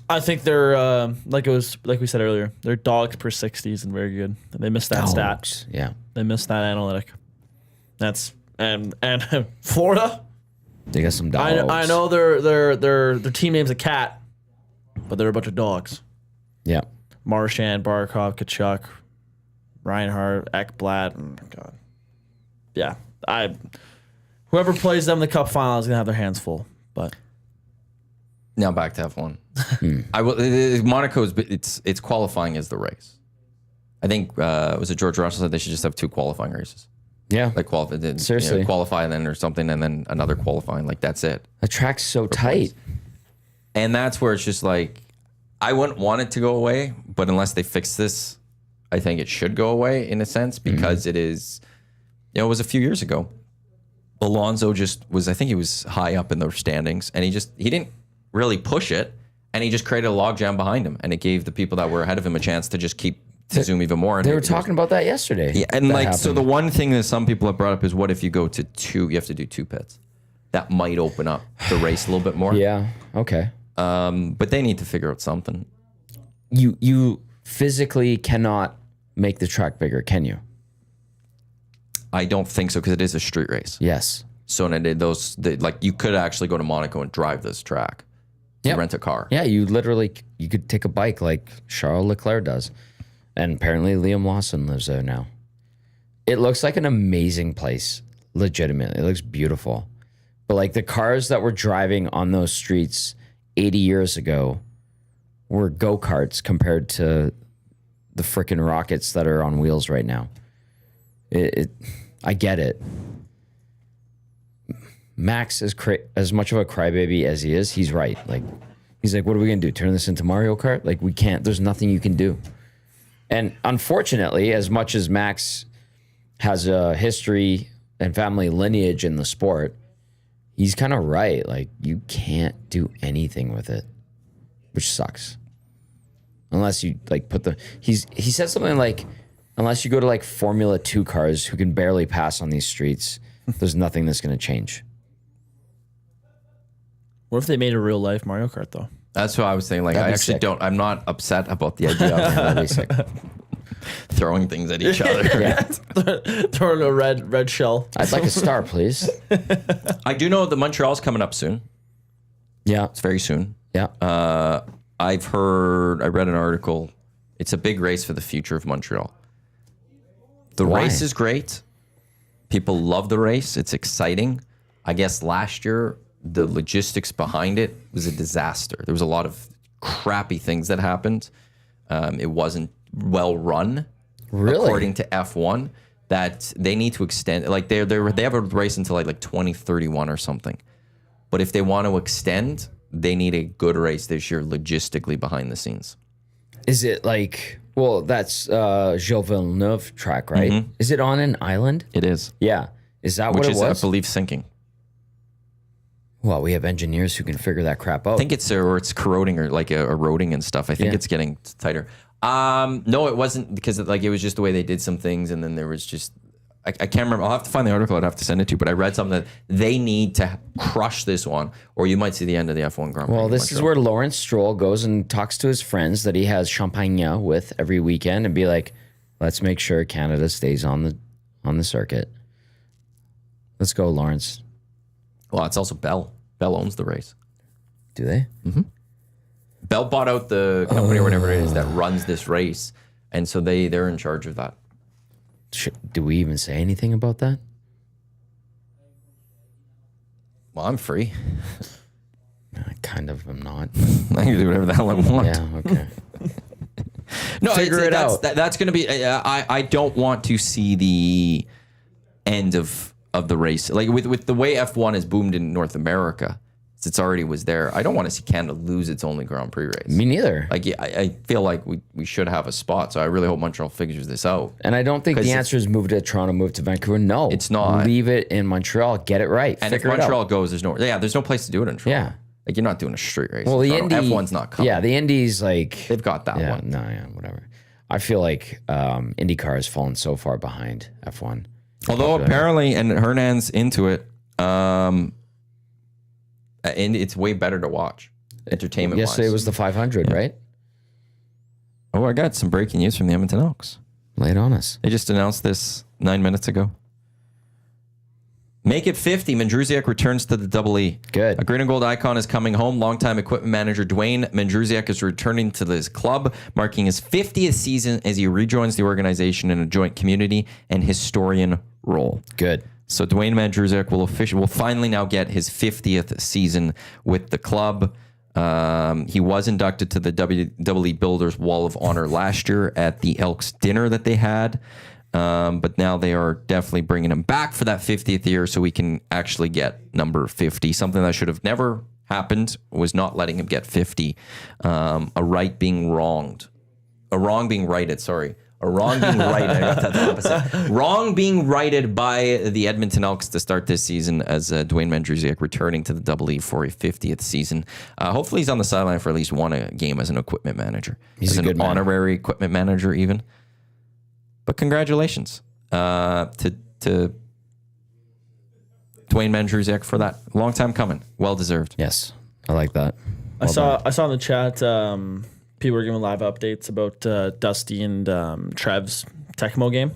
I think they're like we said earlier, their dogs per 60 isn't very good. They missed that stat. Yeah. They missed that analytic. That's and Florida. They got some dogs. I know their team name's a cat, but they're a bunch of dogs. Yeah. Marchand, Barkov, Kachuk, Reinhardt, Ekblad. Oh, God. Yeah. Whoever plays them in the cup final is going to have their hands full. But Now back to F1. I will. Monaco's it's qualifying as the race. I think was it George Russell said they should just have 2 qualifying races. Yeah. Like Seriously. qualify then or something, and then another qualifying. Like that's it. The track's so tight. And that's where it's just like, I wouldn't want it to go away, but unless they fix this, I think it should go away in a sense because it is, it was a few years ago. Alonso I think he was high up in the standings and he didn't really push it and he just created a logjam behind him and it gave the people that were ahead of him a chance to just keep to zoom even more. And They were talking about that yesterday. Yeah, and That like, happened. so the one thing that some people have brought up is what if you go to 2, you have to do 2 pits. That might open up the race a little bit more. Yeah. Okay. But they need to figure out something. You physically cannot make the track bigger, can you? I don't think so because it is a street race. Yes. So you could actually go to Monaco and drive this track. Yep. Rent a car. Yeah, you could take a bike like Charles Leclerc does. And apparently Liam Lawson lives there now. It looks like an amazing place. Legitimately. It looks beautiful. But like the cars that were driving on those streets 80 years ago were go-karts compared to the freaking rockets that are on wheels right now. I get it. Max is as much of a crybaby as he is. He's right. Like, he's like, what are we gonna do? Turn this into Mario Kart? Like, we can't. There's nothing you can do. And unfortunately, as much as Max has a history and family lineage in the sport, he's kind of right. Like, you can't do anything with it, which sucks. Unless you like he said something like, unless you go to like Formula 2 cars who can barely pass on these streets, there's nothing that's going to change. what if they made a real life Mario Kart though? That's what I was saying. Like, That'd I be actually sick. I'm not upset about the idea of it. That'd be sick. throwing things at each other. Throwing a red shell. I'd like a star, please. I do know that Montreal's coming up soon. Yeah. It's very soon. Yeah. I read an article. It's a big race for the future of Montreal. The Why? race is great. People love the race. It's exciting. I guess last year, the logistics behind it was a disaster. There was a lot of crappy things that happened. It wasn't well run, Really? according to F1. That they need to extend. Like they have a race until like 2031 or something. But if they want to extend, they need a good race this year, logistically behind the scenes. Is it like, well, that's Gilles Villeneuve track, right? Mm-hmm. Is it on an island? It is, Yeah. Is that which what it is, I was? believe, sinking. Well, we have engineers who can figure that crap out. I think it's corroding or like eroding and stuff. I think Yeah. it's getting tighter. No, it wasn't because it was just the way they did some things, and then there was just I can't remember. I'll have to find the article. I'd have to send it to you. But I read something that they need to crush this one, or you might see the end of the F1 Grand Prix. Well, in this is Montreal. where Lawrence Stroll goes and talks to his friends that he has champagne with every weekend and be like, let's make sure Canada stays on the circuit. Let's go, Lawrence. Well, it's also Bell. Bell owns the race. Do they? Bell bought out the company or whatever it is that runs this race, and so they're in charge of that. Do we even say anything about that? Well, I'm free. I kind of am not. I can do whatever the hell I want. Yeah, okay. No, Figure it out. That's going to be. I don't want to see the end of the race. Like with the way F1 has boomed in North America, since it already was there. I don't want to see Canada lose its only Grand Prix race. Me neither. Like I feel like we should have a spot. So I really hope Montreal figures this out. And I don't think the answer is move to Toronto, move to Vancouver. No, It's not. Leave it in Montreal. Get it right. And if Figure it out. Montreal goes, there's no place to do it in Toronto. Yeah. Like you're not doing a street race. Well, in the Toronto. Indy F1's not coming. Yeah, the Indy's like They've got that yeah, one. no, yeah, whatever. I feel like IndyCar has fallen so far behind F1. Although apparently, and Hernan's into it, and it's way better to watch, entertainment wise. Yesterday was the 500, right? Oh, I got some breaking news from the Edmonton Elks. Lay it on us. They just announced this 9 minutes ago. Make it 50. Mandrusiak returns to the Double E. Good. A green and gold icon is coming home. Longtime equipment manager Dwayne Mandrusiak is returning to this club, marking his 50th season as he rejoins the organization in a joint community and historian role. Good. So Dwayne Mandrusiak will finally now get his 50th season with the club. He was inducted to the WWE Builders Wall of Honor last year at the Elks dinner that they had. But now they are definitely bringing him back for that 50th year so we can actually get number 50. Something that should have never happened was not letting him get 50. A right being wronged. A wrong being righted, sorry. A wrong being righted. I got that the opposite. Wrong being righted by the Edmonton Elks to start this season as Dwayne Mandrusiak returning to the Double E for a 50th season. Hopefully he's on the sideline for at least one game as an equipment manager. He's as a an good man. honorary equipment manager even. But congratulations to Dwayne Mandrusiak for that. Long time coming. Well deserved. Yes, I like that. I saw in the chat people were giving live updates about Dusty and Trev's Techmo game,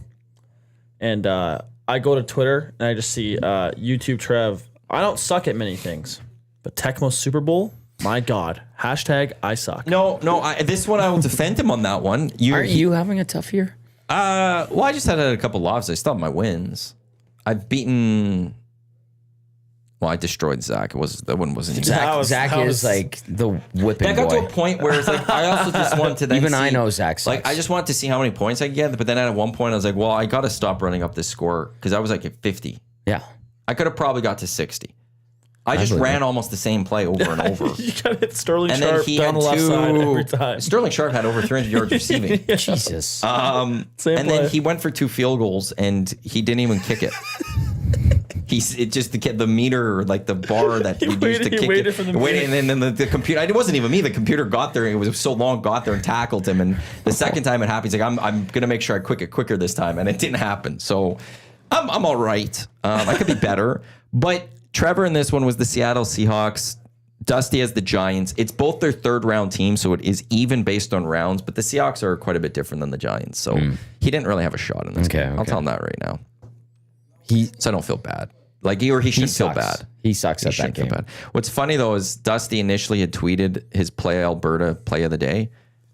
and I go to Twitter and I just see YouTube Trev. I don't suck at many things, but Techmo Super Bowl, my God! Hashtag I suck. No, this one I will defend him on that one. Aren't you having a tough year? Well, I just had a couple losses. I still have my wins. I've beaten. Well, I destroyed Zach. That one wasn't even. Zach is like the whipping I got boy. to a point where it's like I also just wanted to then Even see, I know Zach sucks. Like I just wanted to see how many points I could get, but then at one point I was like, well, I got to stop running up this score because I was like at 50. Yeah. I could have probably got to 60. I just believe ran it. almost the same play over and over. You gotta hit Sterling And then Sharp he down had the left side every time. Sterling Sharp had over 300 yards receiving. Jesus. Same And play. then he went for 2 field goals and he didn't even kick it. It just the meter, like the bar that we used to waited- he kick waited it. for the Waited, and then the computer. It wasn't even me. The computer got there. It was so long. Got there and tackled him. And the second time it happened, he's like, "I'm gonna make sure I quick it quicker this time." And it didn't happen. So I'm all right. I could be better. But Trevor in this one was the Seattle Seahawks Dusty has the Giants. It's both their third round team, so it is even based on rounds, but the Seahawks are quite a bit different than the Giants. So he didn't really have a shot in this game. I'll tell him that right now. So I don't feel bad. Like he shouldn't feel bad. He sucks at that game. Feel bad. What's funny though is Dusty initially had tweeted his Play Alberta play of the day,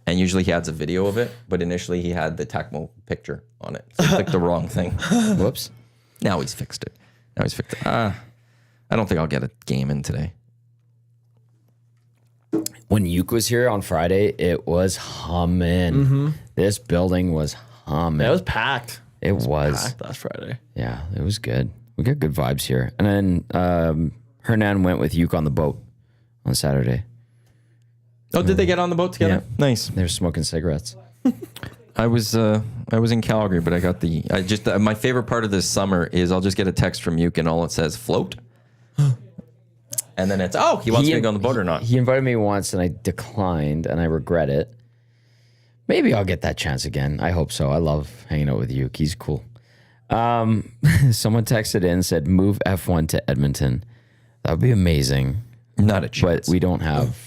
and usually he adds a video of it, but initially he had the Techmo picture on it. So he clicked the wrong thing. Whoops. Now he's fixed it. I don't think I'll get a game in today. When Uke was here on Friday, it was humming. This building was humming. Yeah, it was packed. It was packed last Friday. Yeah, it was good. We got good vibes here. And then Hernan went with Uke on the boat on Saturday. Oh, did they get on the boat together? Yeah. Nice. They were smoking cigarettes. I was in Calgary, but I got my favorite part of this summer is I'll just get a text from Uke and all it says float. And then it's, he wants me to go on the boat or not. He invited me once and I declined and I regret it. Maybe I'll get that chance again. I hope so. I love hanging out with Uke. He's cool. Someone texted in and said, move F1 to Edmonton. That would be amazing. Not a chance. But we don't have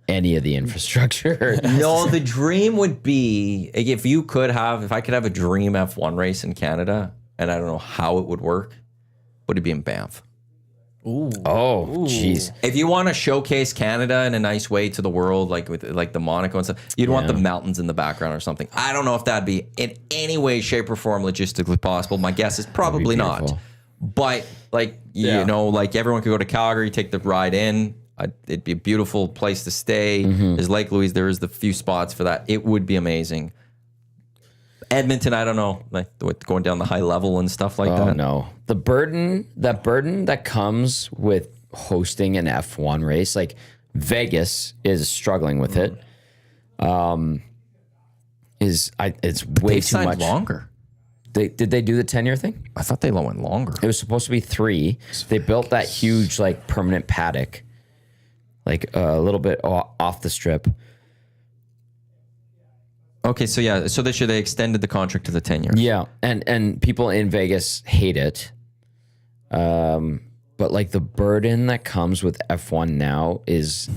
any of the infrastructure. No, the dream would be if I could have a dream F1 race in Canada, and I don't know how it would work, but it'd be in Banff. Ooh. Oh, jeez. If you want to showcase Canada in a nice way to the world, like with like the Monaco and stuff, you'd want the mountains in the background or something. I don't know if that'd be in any way, shape, or form logistically possible. My guess is probably not. But you know, like everyone could go to Calgary, take the ride in. It'd be a beautiful place to stay. There's Lake Louise. There is the few spots for that. It would be amazing. Edmonton, I don't know, like going down the high level and stuff like that. Oh no, the burden that comes with hosting an F1 race, like Vegas is struggling with it. It's way too much longer. Did they do the 10-year thing? I thought they went longer. It was supposed to be 3. They built that huge permanent paddock, a little bit off the strip. Okay, so they extended the contract to the 10 years. Yeah, and people in Vegas hate it. But the burden that comes with F1 now is,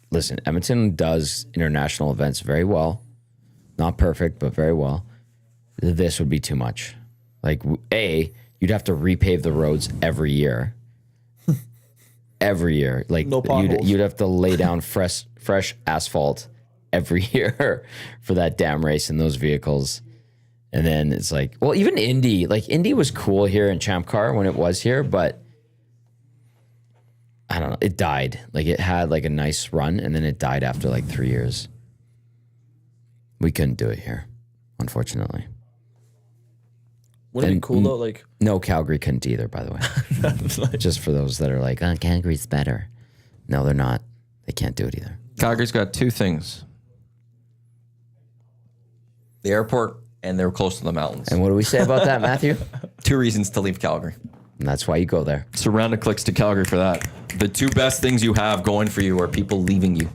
listen, Edmonton does international events very well. Not perfect, but very well. This would be too much. You'd have to repave the roads every year. Every year. No potholes. You'd have to lay down fresh asphalt every year for that damn race in those vehicles. And then it's even Indy, Indy was cool here in Champ Car when it was here, but I don't know, it died. It had a nice run and then it died after 3 years. We couldn't do it here, unfortunately. Wouldn't it be cool though? No, Calgary couldn't either, by the way. Just for those that are Calgary's better. No, they're not. They can't do it either. Calgary's got 2 things. The airport, and they're close to the mountains. And what do we say about that, Matthew? 2 reasons to leave Calgary. And that's why you go there. So round of clicks to Calgary for that. The 2 best things you have going for you are people leaving you.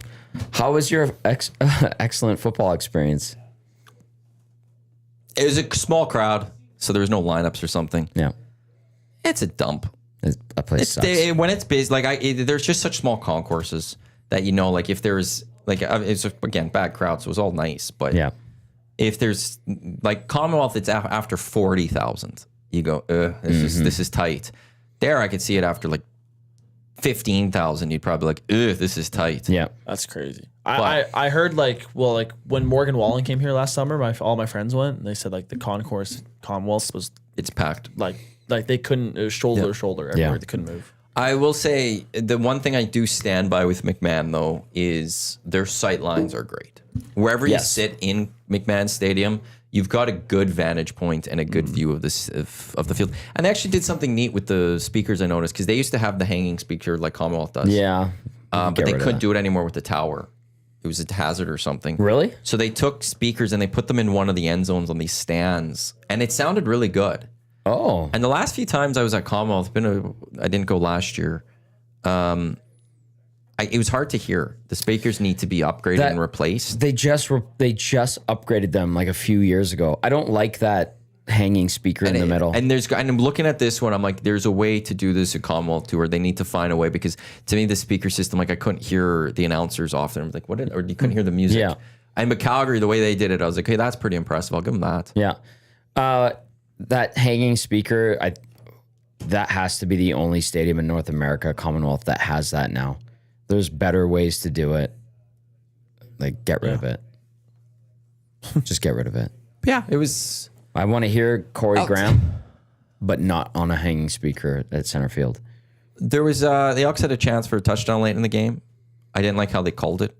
How was your excellent football experience? It was a small crowd, so there was no lineups or something. Yeah. It's a dump. A place sucks. When it's busy, there's just such small concourses that if there's it's again bad crowd, so it was all nice, but yeah. If there's Commonwealth, it's after 40,000. You go, this is tight. There, I could see it after 15,000. You'd probably this is tight. Yeah, that's crazy. I heard when Morgan Wallen came here last summer, all my friends went and they said the concourse Commonwealth it's packed. They couldn't, it was shoulder to shoulder everywhere. They couldn't move. I will say the one thing I do stand by with McMahon though is their sight lines are great. Wherever you sit in McMahon Stadium, you've got a good vantage point and a good view of this of the field. And they actually did something neat with the speakers. I noticed because they used to have the hanging speaker like Commonwealth does. Yeah, but they couldn't do it anymore with the tower. It was a hazard or something. Really? So they took speakers and they put them in one of the end zones on these stands, and it sounded really good. Oh. And the last few times I was at Commonwealth, I didn't go last year. It was hard to hear. The speakers need to be upgraded and replaced. They just upgraded them a few years ago. I don't like that hanging speaker in the middle. And I'm looking at this one. I'm like, there's a way to do this at Commonwealth Tour. They need to find a way, because to me, the speaker system, like I couldn't hear the announcers often. I'm like, or you couldn't hear the music. Yeah. And Calgary, the way they did it, I was like, hey, that's pretty impressive. I'll give them that. Yeah. That hanging speaker, that has to be the only stadium in North America, Commonwealth, that has that now. There's better ways to do it. Like, get rid of it. Just get rid of it. Yeah, it was. I want to hear Corey Graham, but not on a hanging speaker at center field. There was the Elks had a chance for a touchdown late in the game. I didn't like how they called it.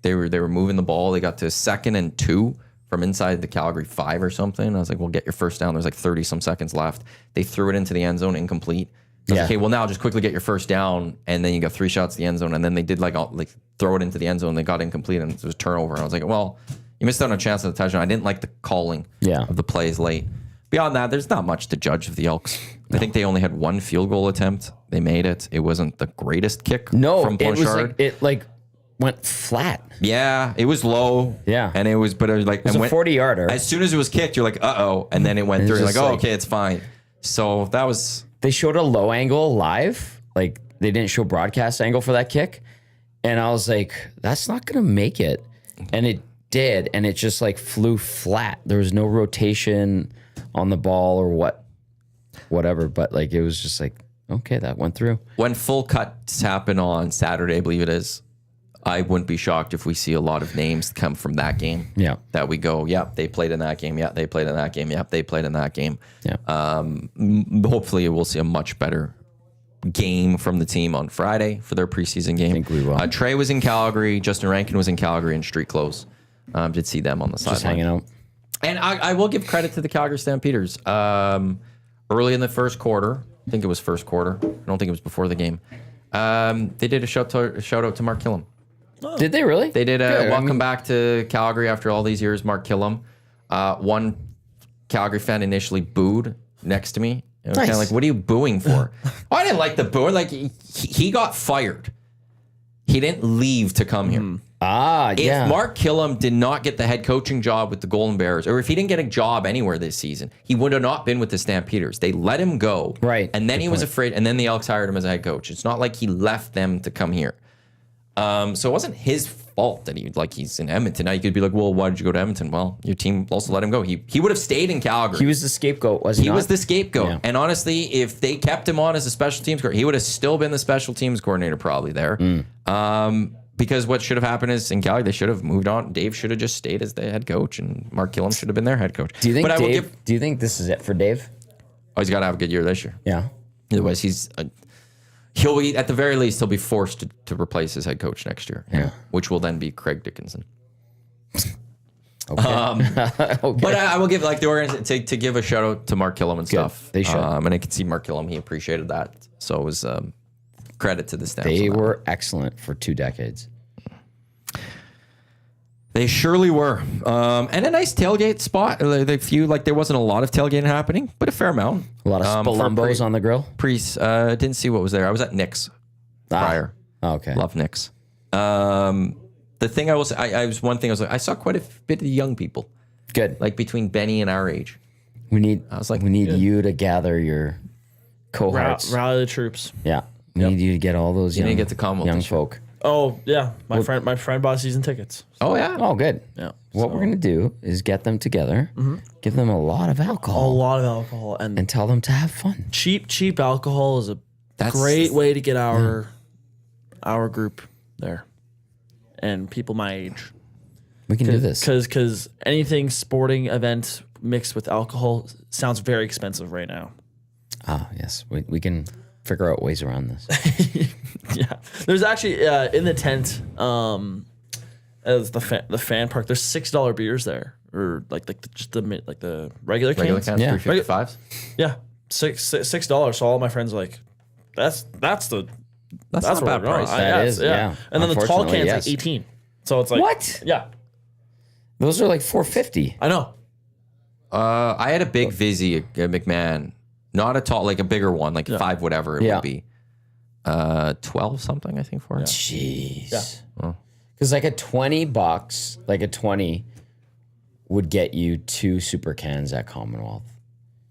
They were moving the ball. They got to 2nd and 2 from inside the Calgary 5 or something. I was like, well, get your first down. There's like 30 some seconds left. They threw it into the end zone, incomplete. I was like, okay, well, now just quickly get your first down, and then you got 3 shots to the end zone, and then they did like throw it into the end zone. They got incomplete, and it was a turnover. I was like, well, you missed out on a chance at the touchdown. I didn't like the calling of the plays late. Beyond that, there's not much to judge of the Elks. I think they only had 1 field goal attempt. They made it. It wasn't the greatest kick from Blanchard. It went flat. Yeah, it was low. Yeah. And it was, but it was like, it was a 40-yarder. As soon as it was kicked, you're like, uh-oh. And then it went through. You're like, oh, okay, it's fine. So that was. They showed a low angle live. Like, they didn't show broadcast angle for that kick. And I was like, that's not going to make it. And it did. And it just like flew flat. There was no rotation on the ball or whatever. But like, it was just like, okay, that went through. When full cuts happen on Saturday, I believe it is, I wouldn't be shocked if we see a lot of names come from that game. Yeah. That we go, yep, they played in that game. Yep, they played in that game. Yep, they played in that game. Yeah. Hopefully we'll see a much better game from the team on Friday for their preseason game. I think we will. Trey was in Calgary. Justin Rankin was in Calgary in street clothes. Did see them on the sideline. Just hanging out. And I will give credit to the Calgary Stampeders. Early in the first quarter, I think it was first quarter. I don't think it was before the game. They did a shout out to Mark Killam. Oh. Did they really? They did a welcome back to Calgary after all these years, Mark Killam. One Calgary fan initially booed next to me. It was kind of like, what are you booing for? Oh, I didn't like the boo. Like, he got fired. He didn't leave to come here. If Mark Killam did not get the head coaching job with the Golden Bears, or if he didn't get a job anywhere this season, he would have not been with the Stampeders. They let him go. Right. And then he was afraid, and then the Elks hired him as a head coach. It's not like he left them to come here. So it wasn't his fault that he's in Edmonton. Now you could be like, well, why did you go to Edmonton? Well, your team also let him go. He would have stayed in Calgary. He was the scapegoat, wasn't he? He was the scapegoat. Yeah. And honestly, if they kept him on as a special teams coordinator, he would have still been the special teams coordinator probably there. Because what should have happened is in Calgary, they should have moved on. Dave should have just stayed as the head coach, and Mark Killam should have been their head coach. Do you think do you think this is it for Dave? Oh, he's got to have a good year this year. Yeah. Otherwise, he'll be, at the very least, he'll be forced to replace his head coach next year. Yeah. Which will then be Craig Dickinson. Okay. But I will give the organization to give a shout out to Mark Killam and stuff. They should. And I could see Mark Killam, he appreciated that. So it was credit to the staff. They were excellent for 2 decades. They surely were. And a nice tailgate spot. There wasn't a lot of tailgating happening, but a fair amount. A lot of Spalumbos on the grill. Didn't see what was there. I was at Nick's prior. Okay. Love Nick's. The thing I will say, I saw quite a bit of young people. Good. Like between Benny and our age. We need you to gather your cohorts. Rally the troops. Yeah. We need you to get all those young, get to Commonwealth young this year. folk. Oh yeah, my friend bought season tickets. Oh yeah. Oh good. Yeah. What we're gonna do is get them together, give them a lot of alcohol, and tell them to have fun. Cheap alcohol is a great way to get our group there, and people my age. We can do this because anything sporting event mixed with alcohol sounds very expensive right now. Ah yes, we can figure out ways around this. Yeah, there's actually in the tent, as the fan park. There's $6 beers there, or like the regular cans. Yeah, 355s. Yeah, $6. So all my friends are like, that's not a bad price. That is, yeah. And then the tall can's like 18. So it's like what? Yeah, those are like $4.50. I know. I had a big Vizzy at McMahon, not a tall, like a bigger one, like 5 whatever it would be. 12 something I think for it. Jeez. Yeah. Because like $20, like a 20 would get you 2 super cans at Commonwealth.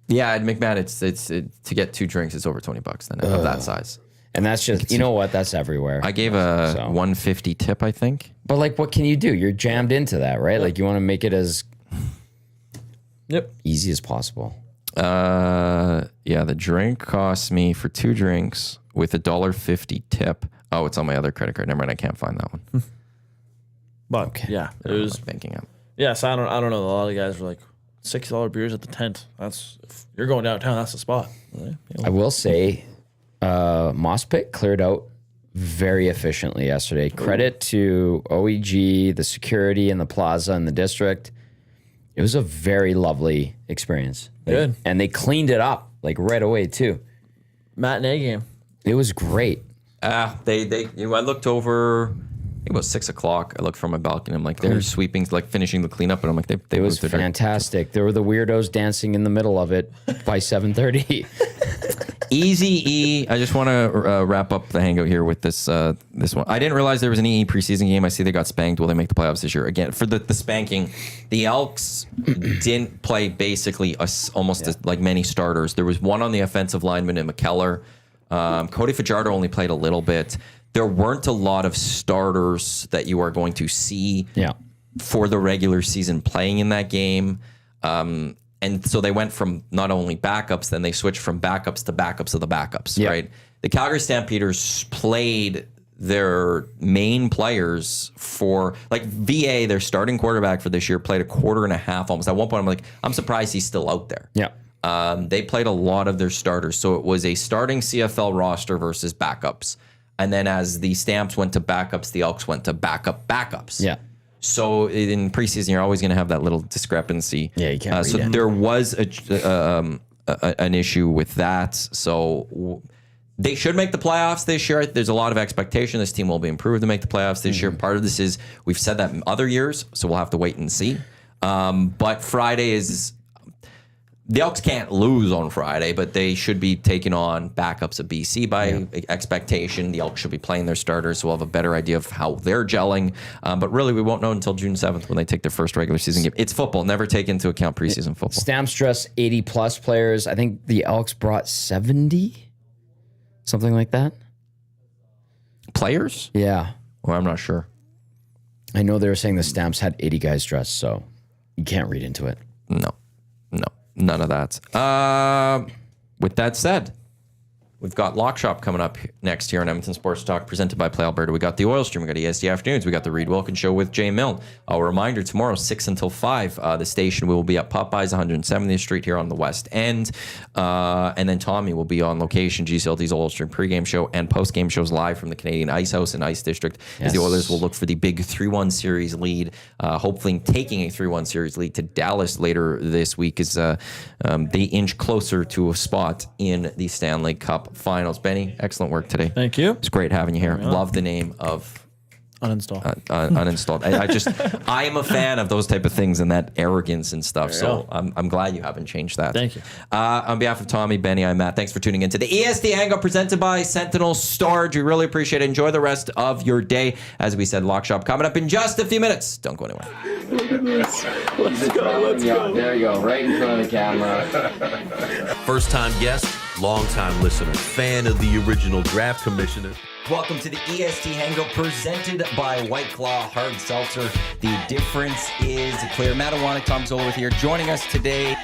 Yeah, I'd make mad. It's to get 2 drinks. It's over $20 then of that size. And that's just, you know what? That's everywhere. I gave a $150 tip, I think. But like, what can you do? You're jammed into that, right? Like, you want to make it as easy as possible. Yeah, the drink cost me for 2 drinks with a $1.50 tip. Oh, it's on my other credit card. Never mind, I can't find that one. But yeah, it was banking up. Yeah, so I don't know. A lot of guys were like $6 beers at the tent. That's if you're going downtown. That's the spot. Right? I will say, Moss Pit cleared out very efficiently yesterday. Credit to OEG, the security in the plaza and the district. It was a very lovely experience. Good. And they cleaned it up like right away too. Matinee game. It was great. I looked over, I think it was 6 o'clock. I looked from my balcony. I'm like, they're sweeping, like finishing the cleanup. And I'm like, they It was fantastic. There were the weirdos dancing in the middle of it by 7:30. Easy E. I just want to wrap up the hangout here with this one. I didn't realize there was an EE preseason game. I see they got spanked. Will they make the playoffs this year? Again, for the spanking, the Elks didn't play basically like many starters. There was one on the offensive lineman in McKellar. Cody Fajardo only played a little bit. There weren't a lot of starters that you are going to see for the regular season playing in that game. And so they went from not only backups, then they switched from backups to backups of the backups, right? The Calgary Stampeders played their main players for, like VA, their starting quarterback for this year, played a quarter and a half almost. At one point, I'm like, I'm surprised he's still out there. They played a lot of their starters. So it was a starting CFL roster versus backups. And then as the Stamps went to backups, the Elks went to backups. So in preseason, you're always going to have that little discrepancy. Yeah, you can't so there was an issue with that. So they should make the playoffs this year. There's a lot of expectation. This team will be improved to make the playoffs this year. Part of this is we've said that in other years, so we'll have to wait and see. But Friday is... The Elks can't lose on Friday, but they should be taking on backups of BC by expectation. The Elks should be playing their starters, so we'll have a better idea of how they're gelling. But really, we won't know until June 7th when they take their first regular season game. It's football. Never take into account preseason football. Stamps dress 80-plus players. I think the Elks brought 70, something like that. Players? Yeah. Well, I'm not sure. I know they were saying the Stamps had 80 guys dressed, so you can't read into it. No. None of that. With that said, we've got Lock Shop coming up next here on Edmonton Sports Talk, presented by Play Alberta. We got the Oil Stream. We got EST Afternoons. We got the Reed Wilkins Show with Jay Milne. A reminder, tomorrow, 6 until 5, the station will be at Popeyes, 170th Street here on the West End. And then Tommy will be on location, GCLD's Oil Stream pregame show and postgame shows live from the Canadian Ice House and Ice District. As the Oilers will look for the big 3-1 series lead, hopefully taking a 3-1 series lead to Dallas later this week as they inch closer to a spot in the Stanley Cup Finals. Benny, excellent work today. Thank you. It's great having you here. Love the name of uninstalled. Uninstalled. I am a fan of those type of things and that arrogance and stuff. So I'm glad you haven't changed that. Thank you. On behalf of Tommy, Benny, I'm Matt. Thanks for tuning in to the EST Hangout presented by Sentinel Storage. We really appreciate it. Enjoy the rest of your day. As we said, Lock Shop coming up in just a few minutes. Don't go anywhere. Look at this. Let's go. There you go, right in front of the camera. First-time guest, long-time listener, fan of the original draft commissioner. Welcome to the EST Hangout presented by White Claw Hard Seltzer. The difference is clear. Matt Iwanyk, Tom Gazzola with here. Joining us today,